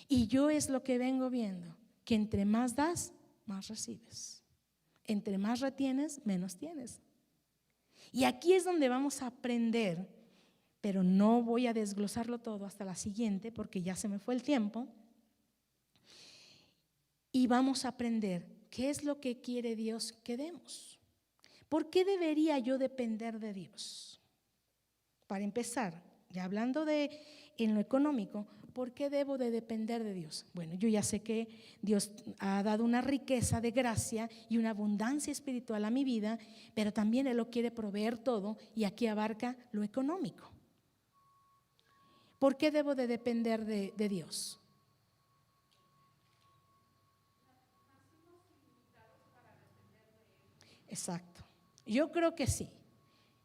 Y yo es lo que vengo viendo, que entre más das, más recibes. Entre más retienes, menos tienes. Y aquí es donde vamos a aprender, pero no voy a desglosarlo todo hasta la siguiente porque ya se me fue el tiempo. Y vamos a aprender qué es lo que quiere Dios que demos. ¿Por qué debería yo depender de Dios? Para empezar, ya hablando en lo económico, ¿por qué debo de depender de Dios? Bueno, yo ya sé que Dios ha dado una riqueza de gracia y una abundancia espiritual a mi vida, pero también Él lo quiere proveer todo y aquí abarca lo económico. ¿Por qué debo de depender de Dios? Exacto. Yo creo que sí.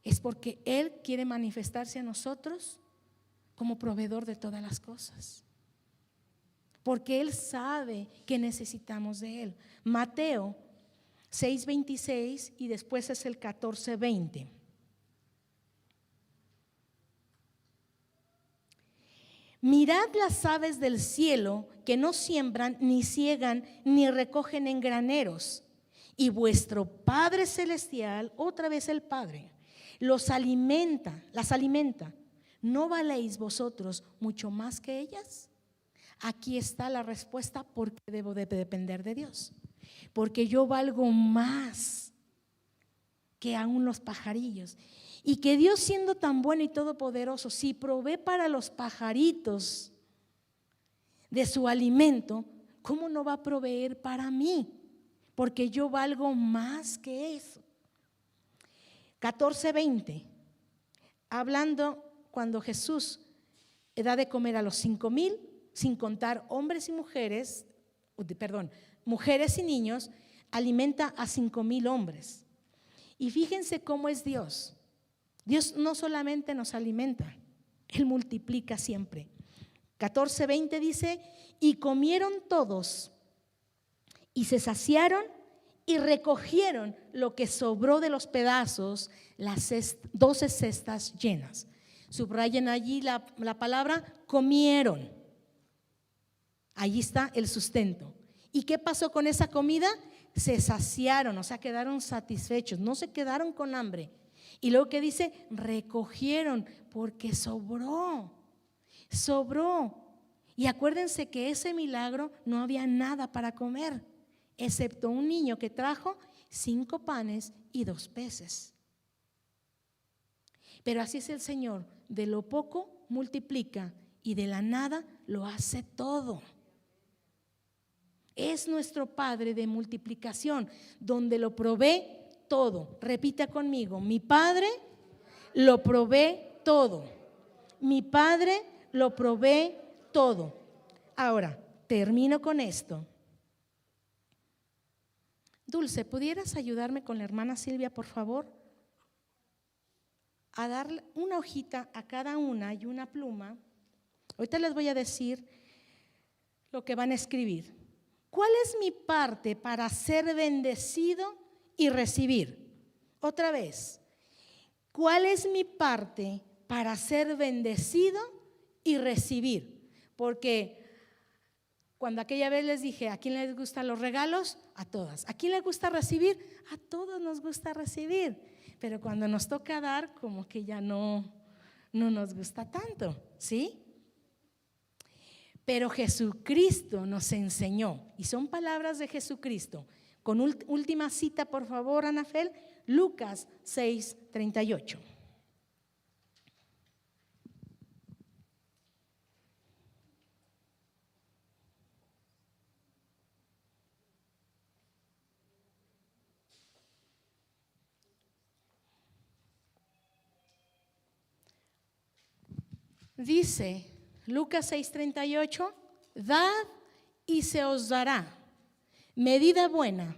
Es porque Él quiere manifestarse a nosotros como proveedor de todas las cosas. Porque Él sabe que necesitamos de Él. Mateo 6:26 y después es el 14:20. Mirad las aves del cielo que no siembran, ni ciegan, ni recogen en graneros. Y vuestro Padre Celestial, otra vez el Padre, las alimenta. ¿No valéis vosotros mucho más que ellas? Aquí está la respuesta por qué debo de depender de Dios. Porque yo valgo más que aún los pajarillos. Y que Dios, siendo tan bueno y todopoderoso, si provee para los pajaritos de su alimento, ¿cómo no va a proveer para mí? Porque yo valgo más que eso. 14:20, hablando cuando Jesús da de comer a los 5,000, sin contar hombres y mujeres, mujeres y niños, alimenta a 5,000 hombres. Y fíjense cómo es Dios. Dios no solamente nos alimenta, Él multiplica siempre. 14:20 dice: y comieron todos y se saciaron y recogieron lo que sobró de los pedazos, las 12 cestas llenas. Subrayen allí la palabra comieron. Allí está el sustento. ¿Y qué pasó con esa comida? Se saciaron, o sea, quedaron satisfechos, no se quedaron con hambre. Y luego que dice, recogieron, porque sobró. Y acuérdense que ese milagro no había nada para comer, excepto un niño que trajo 5 panes y 2 peces. Pero así es el Señor, de lo poco multiplica y de la nada lo hace todo. Es nuestro Padre de multiplicación, donde lo provee todo. Repita conmigo: mi Padre lo provee todo. Mi Padre lo provee todo. Ahora, termino con esto. Dulce, ¿pudieras ayudarme con la hermana Silvia, por favor? A darle una hojita a cada una y una pluma. Ahorita les voy a decir lo que van a escribir. ¿Cuál es mi parte para ser bendecido y recibir? Otra vez, ¿cuál es mi parte para ser bendecido y recibir? Porque cuando aquella vez les dije, ¿a quién les gustan los regalos? A todas. ¿A quién les gusta recibir? A todos nos gusta recibir. Pero cuando nos toca dar, como que ya no nos gusta tanto, ¿sí? Pero Jesucristo nos enseñó, y son palabras de Jesucristo. Con última cita, por favor, Anafel, Lucas 6:38. Dice Lucas 6:38, dad y se os dará, medida buena,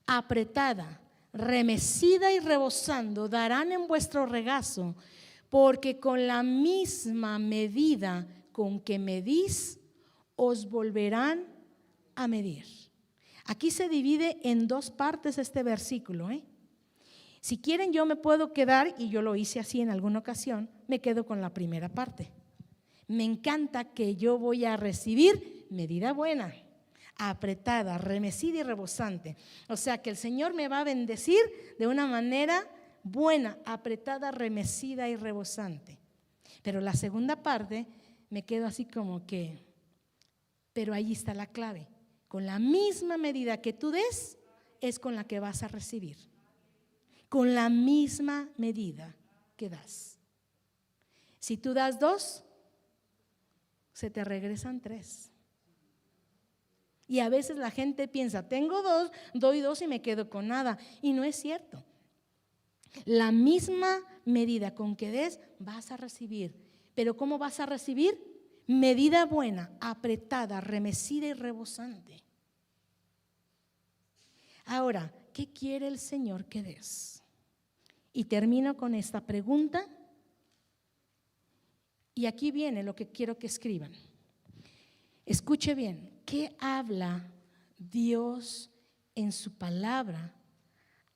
apretada, remecida y rebosando, darán en vuestro regazo, porque con la misma medida con que medís, os volverán a medir. Aquí se divide en 2 partes este versículo, Si quieren, yo me puedo quedar, y yo lo hice así en alguna ocasión, me quedo con la primera parte. Me encanta que yo voy a recibir medida buena, apretada, remecida y rebosante. O sea que el Señor me va a bendecir de una manera buena, apretada, remecida y rebosante. Pero la segunda parte me quedo así como que, pero ahí está la clave. Con la misma medida que tú des, es con la que vas a recibir. Con la misma medida que das. Si tú das 2, se te regresan 3. Y a veces la gente piensa, tengo 2, doy 2 y me quedo con nada. Y no es cierto. La misma medida con que des, vas a recibir. Pero ¿cómo vas a recibir? Medida buena, apretada, remecida y rebosante. Ahora, ¿qué quiere el Señor que des? Y termino con esta pregunta. Y aquí viene lo que quiero que escriban. Escuche bien, ¿qué habla Dios en su palabra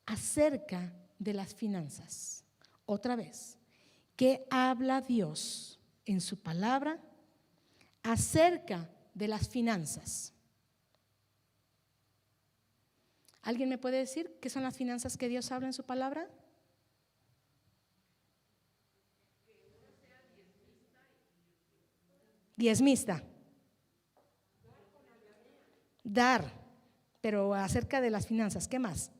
acerca de las finanzas? Otra vez, ¿qué habla Dios en su palabra acerca de las finanzas? ¿Alguien me puede decir qué son las finanzas que Dios habla en su palabra? Diezmista. Dar, pero acerca de las finanzas, ¿qué más?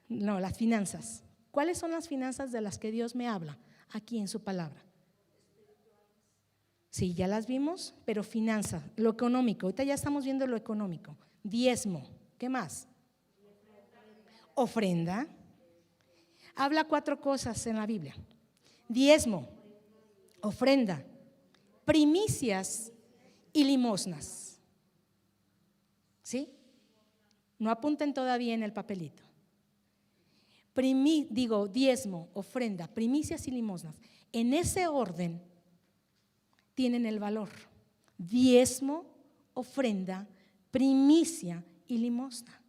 No, las finanzas. ¿Cuáles son las finanzas de las que Dios me habla aquí en su palabra? Sí, ya las vimos, pero finanzas, lo económico. Ahorita ya estamos viendo lo económico. Diezmo, ¿qué más? Ofrenda. Habla 4 cosas en la Biblia: diezmo, ofrenda, primicias y limosnas. ¿Sí? No apunten todavía en el papelito. Diezmo, ofrenda, primicias y limosnas. En ese orden tienen el valor: diezmo, ofrenda, primicia y limosna.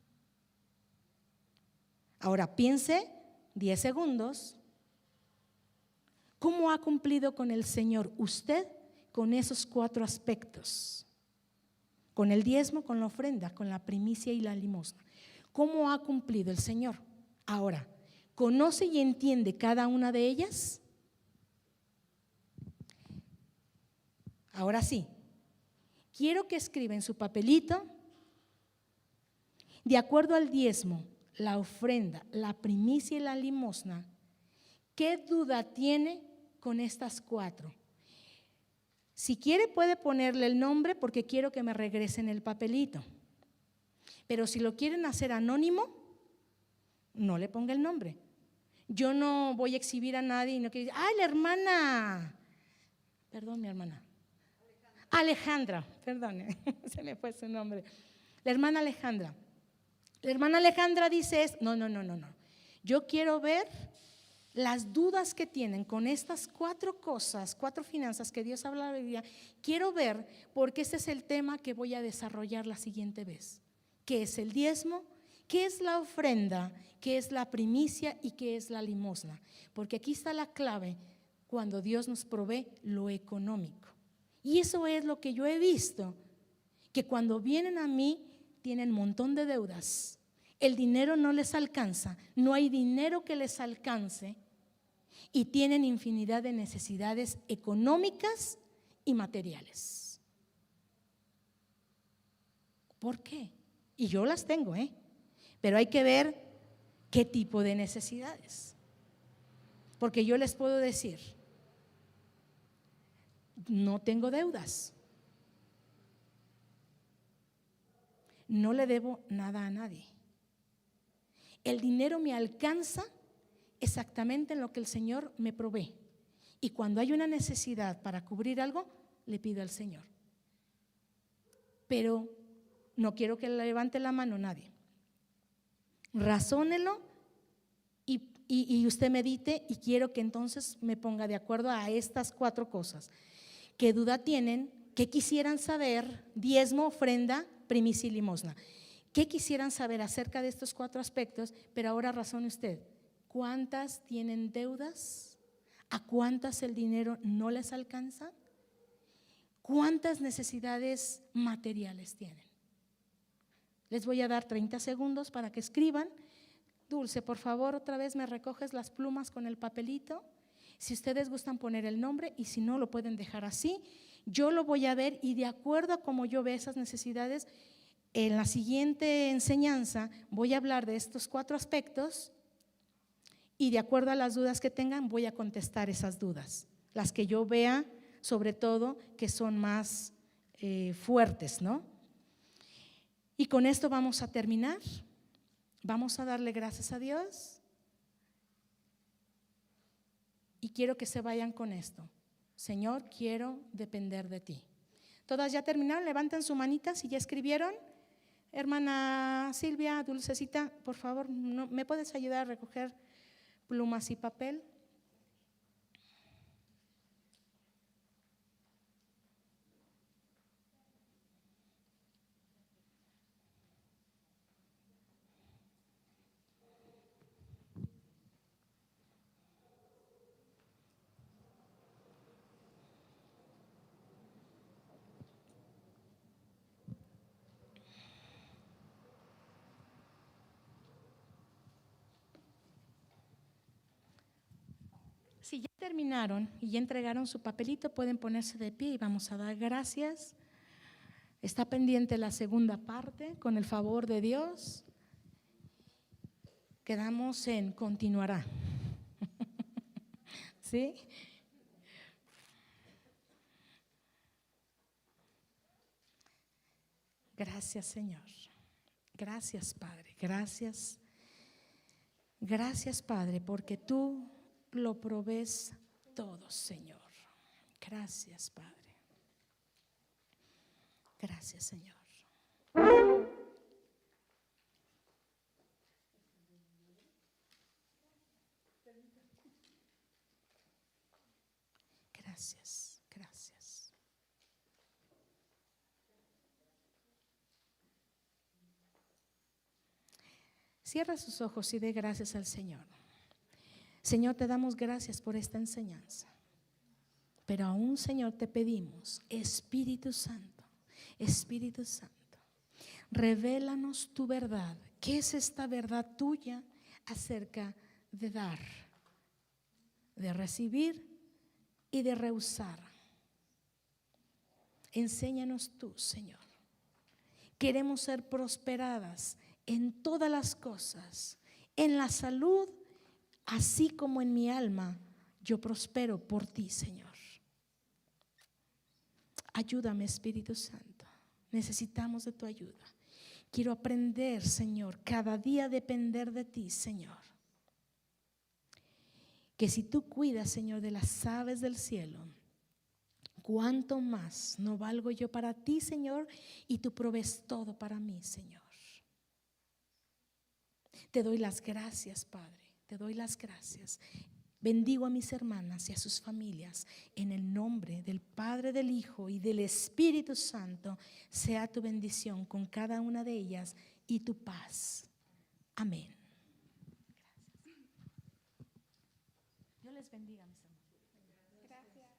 Ahora piense 10 segundos. ¿Cómo ha cumplido con el Señor usted con esos 4 aspectos? Con el diezmo, con la ofrenda, con la primicia y la limosna. ¿Cómo ha cumplido el Señor? Ahora, ¿conoce y entiende cada una de ellas? Ahora sí, quiero que escriba en su papelito, de acuerdo al diezmo, la ofrenda, la primicia y la limosna, ¿qué duda tiene con estas 4? Si quiere puede ponerle el nombre, porque quiero que me regresen el papelito. Pero si lo quieren hacer anónimo, no le ponga el nombre. Yo no voy a exhibir a nadie y no quiero decir, ¡ay, la hermana! Perdón, mi hermana. Alejandra, perdone, se me fue su nombre. La hermana Alejandra. La hermana Alejandra dice esto. No. Yo quiero ver las dudas que tienen con estas 4 cosas, 4 finanzas que Dios habla en la Biblia. Quiero ver, porque este es el tema que voy a desarrollar la siguiente vez. ¿Qué es el diezmo? ¿Qué es la ofrenda? ¿Qué es la primicia? ¿Y qué es la limosna? Porque aquí está la clave cuando Dios nos provee lo económico. Y eso es lo que yo he visto, que cuando vienen a mí tienen un montón de deudas. El dinero no les alcanza, no hay dinero que les alcance y tienen infinidad de necesidades económicas y materiales. ¿Por qué? Y yo las tengo, pero hay que ver qué tipo de necesidades. Porque yo les puedo decir, no tengo deudas, no le debo nada a nadie. El dinero me alcanza exactamente en lo que el Señor me provee. Y cuando hay una necesidad para cubrir algo, le pido al Señor. Pero no quiero que le levante la mano nadie. Razónelo y usted medite, y quiero que entonces me ponga de acuerdo a estas 4 cosas. ¿Qué duda tienen? ¿Qué quisieran saber? Diezmo, ofrenda, primicia y limosna. ¿Qué quisieran saber acerca de estos 4 aspectos? Pero ahora razone usted. ¿Cuántas tienen deudas? ¿A cuántas el dinero no les alcanza? ¿Cuántas necesidades materiales tienen? Les voy a dar 30 segundos para que escriban Dulce, por favor, otra vez me recoges las plumas con el papelito. Si ustedes gustan poner el nombre y si no, lo pueden dejar así. Yo lo voy a ver y de acuerdo a cómo yo vea esas necesidades, en la siguiente enseñanza voy a hablar de estos 4 aspectos y de acuerdo a las dudas que tengan voy a contestar esas dudas, las que yo vea sobre todo que son más fuertes, ¿no? Y con esto vamos a terminar. Vamos a darle gracias a Dios y quiero que se vayan con esto. Señor, quiero depender de ti. ¿Todas ya terminaron? Levanten su manita si ya escribieron. Hermana Silvia, Dulcecita, por favor, ¿me puedes ayudar a recoger plumas y papel? Si ya terminaron y ya entregaron su papelito, pueden ponerse de pie y vamos a dar gracias. Está pendiente la segunda parte, con el favor de Dios. Quedamos en continuará. ¿Sí? Gracias, Señor. Gracias, Padre. Gracias. Gracias, Padre, porque tú lo provees todo, Señor. Gracias, Padre. Gracias, Señor. Gracias, gracias. Cierra sus ojos y dé gracias al Señor. Señor, te damos gracias por esta enseñanza. Pero aún, Señor, te pedimos, Espíritu Santo, revélanos tu verdad. ¿Qué es esta verdad tuya acerca de dar, de recibir y de rehusar? Enséñanos tú, Señor. Queremos ser prosperadas en todas las cosas, en la salud, así como en mi alma, yo prospero por ti, Señor. Ayúdame, Espíritu Santo. Necesitamos de tu ayuda. Quiero aprender, Señor, cada día depender de ti, Señor. Que si tú cuidas, Señor, de las aves del cielo, ¿cuánto más no valgo yo para ti, Señor? Y tú provees todo para mí, Señor. Te doy las gracias, Padre. Te doy las gracias. Bendigo a mis hermanas y a sus familias. En el nombre del Padre, del Hijo y del Espíritu Santo, sea tu bendición con cada una de ellas y tu paz. Amén. Dios les bendiga, mis hermanos. Gracias.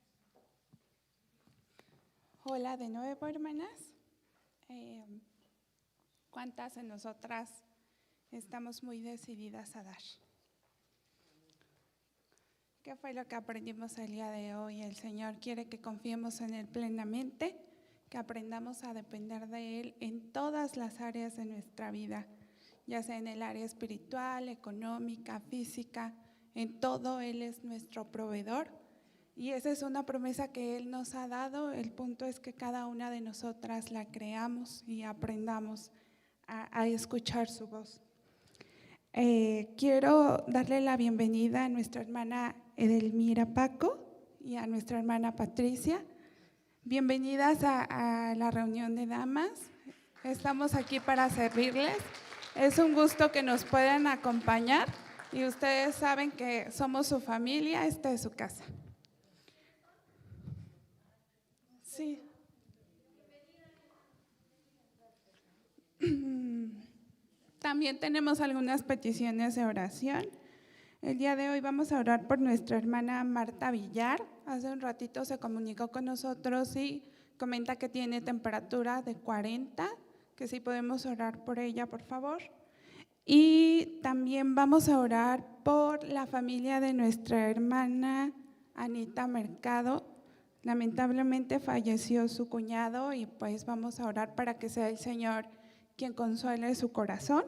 Hola de nuevo, hermanas. ¿Cuántas de nosotras estamos muy decididas a dar? ¿Qué fue lo que aprendimos el día de hoy? El Señor quiere que confiemos en Él plenamente, que aprendamos a depender de Él en todas las áreas de nuestra vida, ya sea en el área espiritual, económica, física, en todo Él es nuestro proveedor. Y esa es una promesa que Él nos ha dado. El punto es que cada una de nosotras la creamos y aprendamos a escuchar su voz. Quiero darle la bienvenida a nuestra hermana Edelmira Paco y a nuestra hermana Patricia. Bienvenidas a la reunión de damas. Estamos aquí para servirles. Es un gusto que nos puedan acompañar y ustedes saben que somos su familia, esta es su casa. Sí. También tenemos algunas peticiones de oración. El día de hoy vamos a orar por nuestra hermana Marta Villar. Hace un ratito se comunicó con nosotros y comenta que tiene temperatura de 40, que si podemos orar por ella, por favor. Y también vamos a orar por la familia de nuestra hermana Anita Mercado. Lamentablemente falleció su cuñado y pues vamos a orar para que sea el Señor quien consuele su corazón.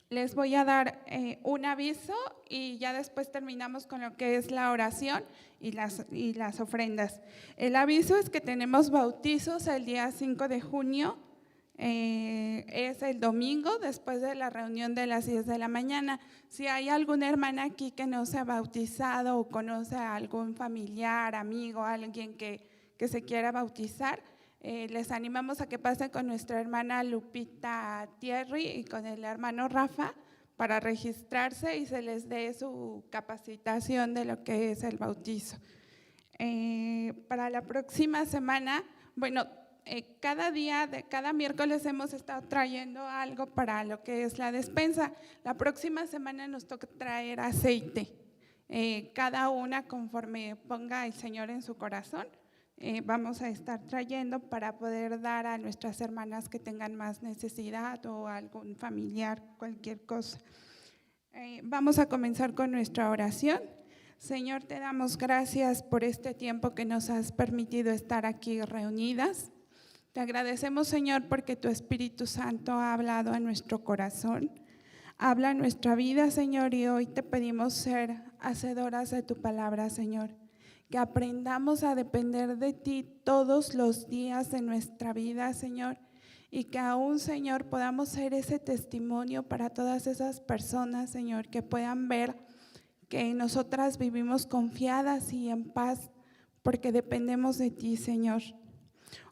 Les voy a dar un aviso y ya después terminamos con lo que es la oración y las ofrendas. El aviso es que tenemos bautizos el día 5 de junio, es el domingo después de la reunión de las 10 de la mañana. Si hay alguna hermana aquí que no se ha bautizado o conoce a algún familiar, amigo, alguien que se quiera bautizar, les animamos a que pasen con nuestra hermana Lupita Thierry y con el hermano Rafa para registrarse y se les dé su capacitación de lo que es el bautizo. Para la próxima semana, bueno, cada miércoles hemos estado trayendo algo para lo que es la despensa. La próxima semana nos toca traer aceite, cada una conforme ponga el Señor en su corazón. Vamos a estar trayendo para poder dar a nuestras hermanas que tengan más necesidad o algún familiar, cualquier cosa. Vamos a comenzar con nuestra oración. Señor, te damos gracias por este tiempo que nos has permitido estar aquí reunidas. Te agradecemos, Señor, porque tu Espíritu Santo ha hablado a nuestro corazón. Habla en nuestra vida, Señor, y hoy te pedimos ser hacedoras de tu palabra, Señor. Que aprendamos a depender de ti todos los días de nuestra vida, Señor, y que aún, Señor, podamos ser ese testimonio para todas esas personas, Señor, que puedan ver que nosotras vivimos confiadas y en paz porque dependemos de ti, Señor.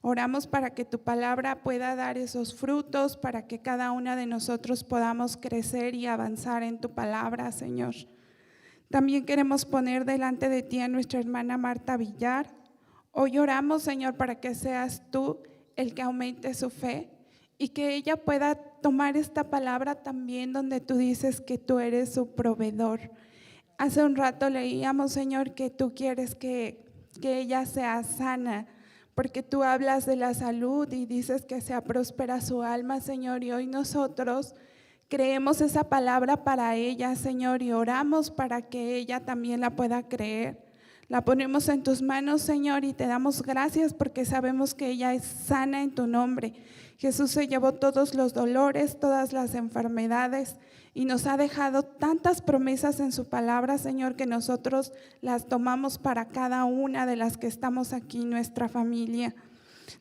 Oramos para que tu palabra pueda dar esos frutos, para que cada una de nosotros podamos crecer y avanzar en tu palabra, Señor. También queremos poner delante de ti a nuestra hermana Marta Villar. Hoy oramos, Señor, para que seas tú el que aumente su fe y que ella pueda tomar esta palabra también donde tú dices que tú eres su proveedor. Hace un rato leíamos, Señor, que tú quieres que ella sea sana, porque tú hablas de la salud y dices que sea próspera su alma, Señor, y hoy nosotros creemos esa palabra para ella, Señor, y oramos para que ella también la pueda creer. La ponemos en tus manos, Señor, y te damos gracias porque sabemos que ella es sana en tu nombre. Jesús se llevó todos los dolores, todas las enfermedades y nos ha dejado tantas promesas en su palabra, Señor, que nosotros las tomamos para cada una de las que estamos aquí, nuestra familia.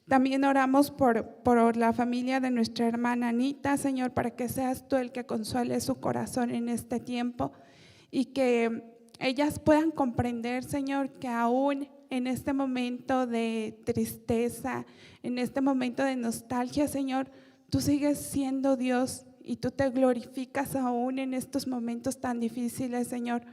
También oramos por la familia de nuestra hermana Anita, Señor, para que seas tú el que consuele su corazón en este tiempo y que ellas puedan comprender, Señor, que aún en este momento de tristeza, en este momento de nostalgia, Señor, tú sigues siendo Dios y tú te glorificas aún en estos momentos tan difíciles, Señor.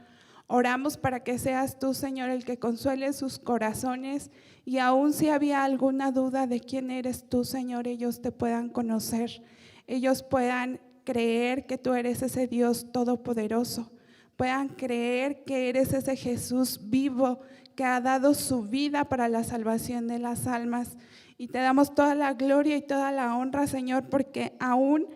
Oramos para que seas tú, Señor, el que consuele sus corazones y aún si había alguna duda de quién eres tú, Señor, ellos te puedan conocer, ellos puedan creer que tú eres ese Dios todopoderoso, puedan creer que eres ese Jesús vivo que ha dado su vida para la salvación de las almas. Y te damos toda la gloria y toda la honra, Señor, porque aún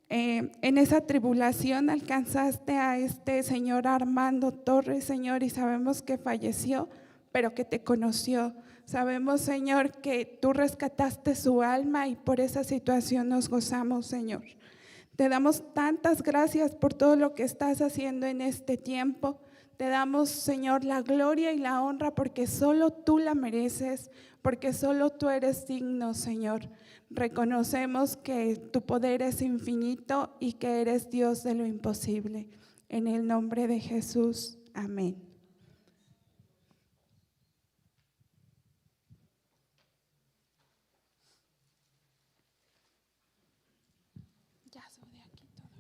en esa tribulación alcanzaste a este señor Armando Torres, Señor, y sabemos que falleció, pero que te conoció. Sabemos, Señor, que tú rescataste su alma y por esa situación nos gozamos, Señor. Te damos tantas gracias por todo lo que estás haciendo en este tiempo. Te damos, Señor, la gloria y la honra porque solo tú la mereces, porque solo tú eres digno, Señor. Reconocemos que tu poder es infinito y que eres Dios de lo imposible. En el nombre de Jesús, amén. Ya soy de aquí todo.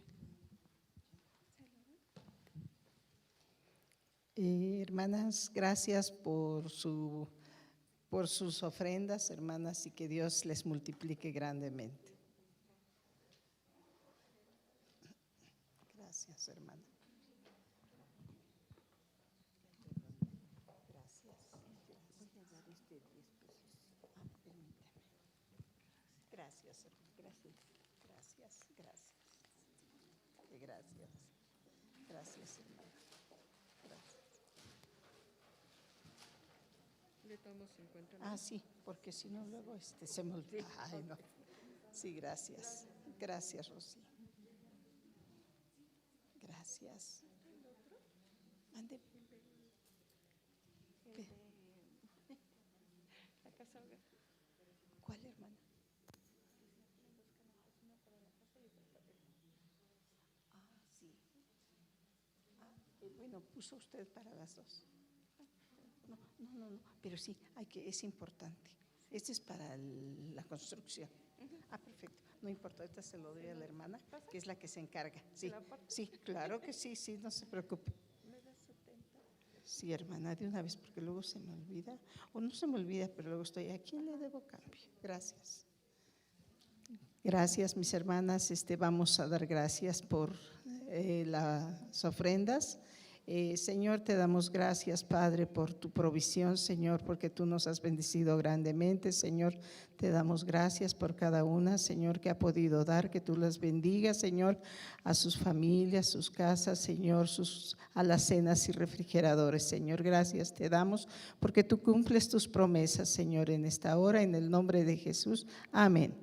Hermanas, gracias por sus ofrendas, hermanas, y que Dios les multiplique grandemente. Gracias, hermana. Gracias. Gracias, hermana. Gracias. Gracias, gracias. Gracias. Gracias, hermana. Gracias. Le tomo 50. Ah, sí, porque si no luego se me olvida. Ay, no. Sí, gracias. Gracias, Rosy. Gracias. Ande. ¿Cuál, hermana? Ah, sí. Bueno, puso usted para las dos. No, pero sí, es importante. Este es para la construcción. Ah, perfecto. No importa, ahorita se lo doy a la hermana, que es la que se encarga. Sí, sí, claro que sí, no se preocupe. Sí, hermana, de una vez, porque luego se me olvida. O no se me olvida, pero luego estoy, ¿a quién le debo cambio? Gracias. Gracias, mis hermanas. Vamos a dar gracias por las ofrendas. Señor, te damos gracias, Padre, por tu provisión, Señor, porque tú nos has bendecido grandemente, Señor. Te damos gracias por cada una, Señor, que ha podido dar, que tú las bendigas, Señor, a sus familias, sus casas, Señor, sus alacenas y refrigeradores, Señor. Gracias te damos porque tú cumples tus promesas, Señor, en esta hora, en el nombre de Jesús. Amén.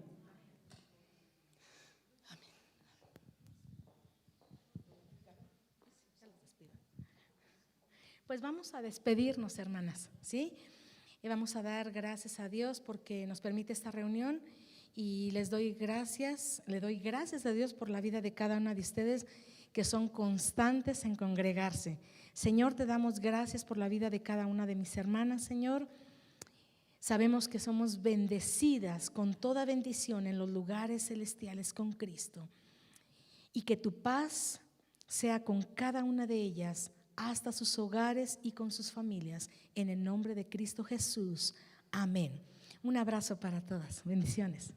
Pues vamos a despedirnos, hermanas, ¿sí? Y vamos a dar gracias a Dios porque nos permite esta reunión y le doy gracias a Dios por la vida de cada una de ustedes que son constantes en congregarse. Señor, te damos gracias por la vida de cada una de mis hermanas, Señor. Sabemos que somos bendecidas con toda bendición en los lugares celestiales con Cristo y que tu paz sea con cada una de ellas hasta sus hogares y con sus familias, en el nombre de Cristo Jesús. Amén. Un abrazo para todas. Bendiciones.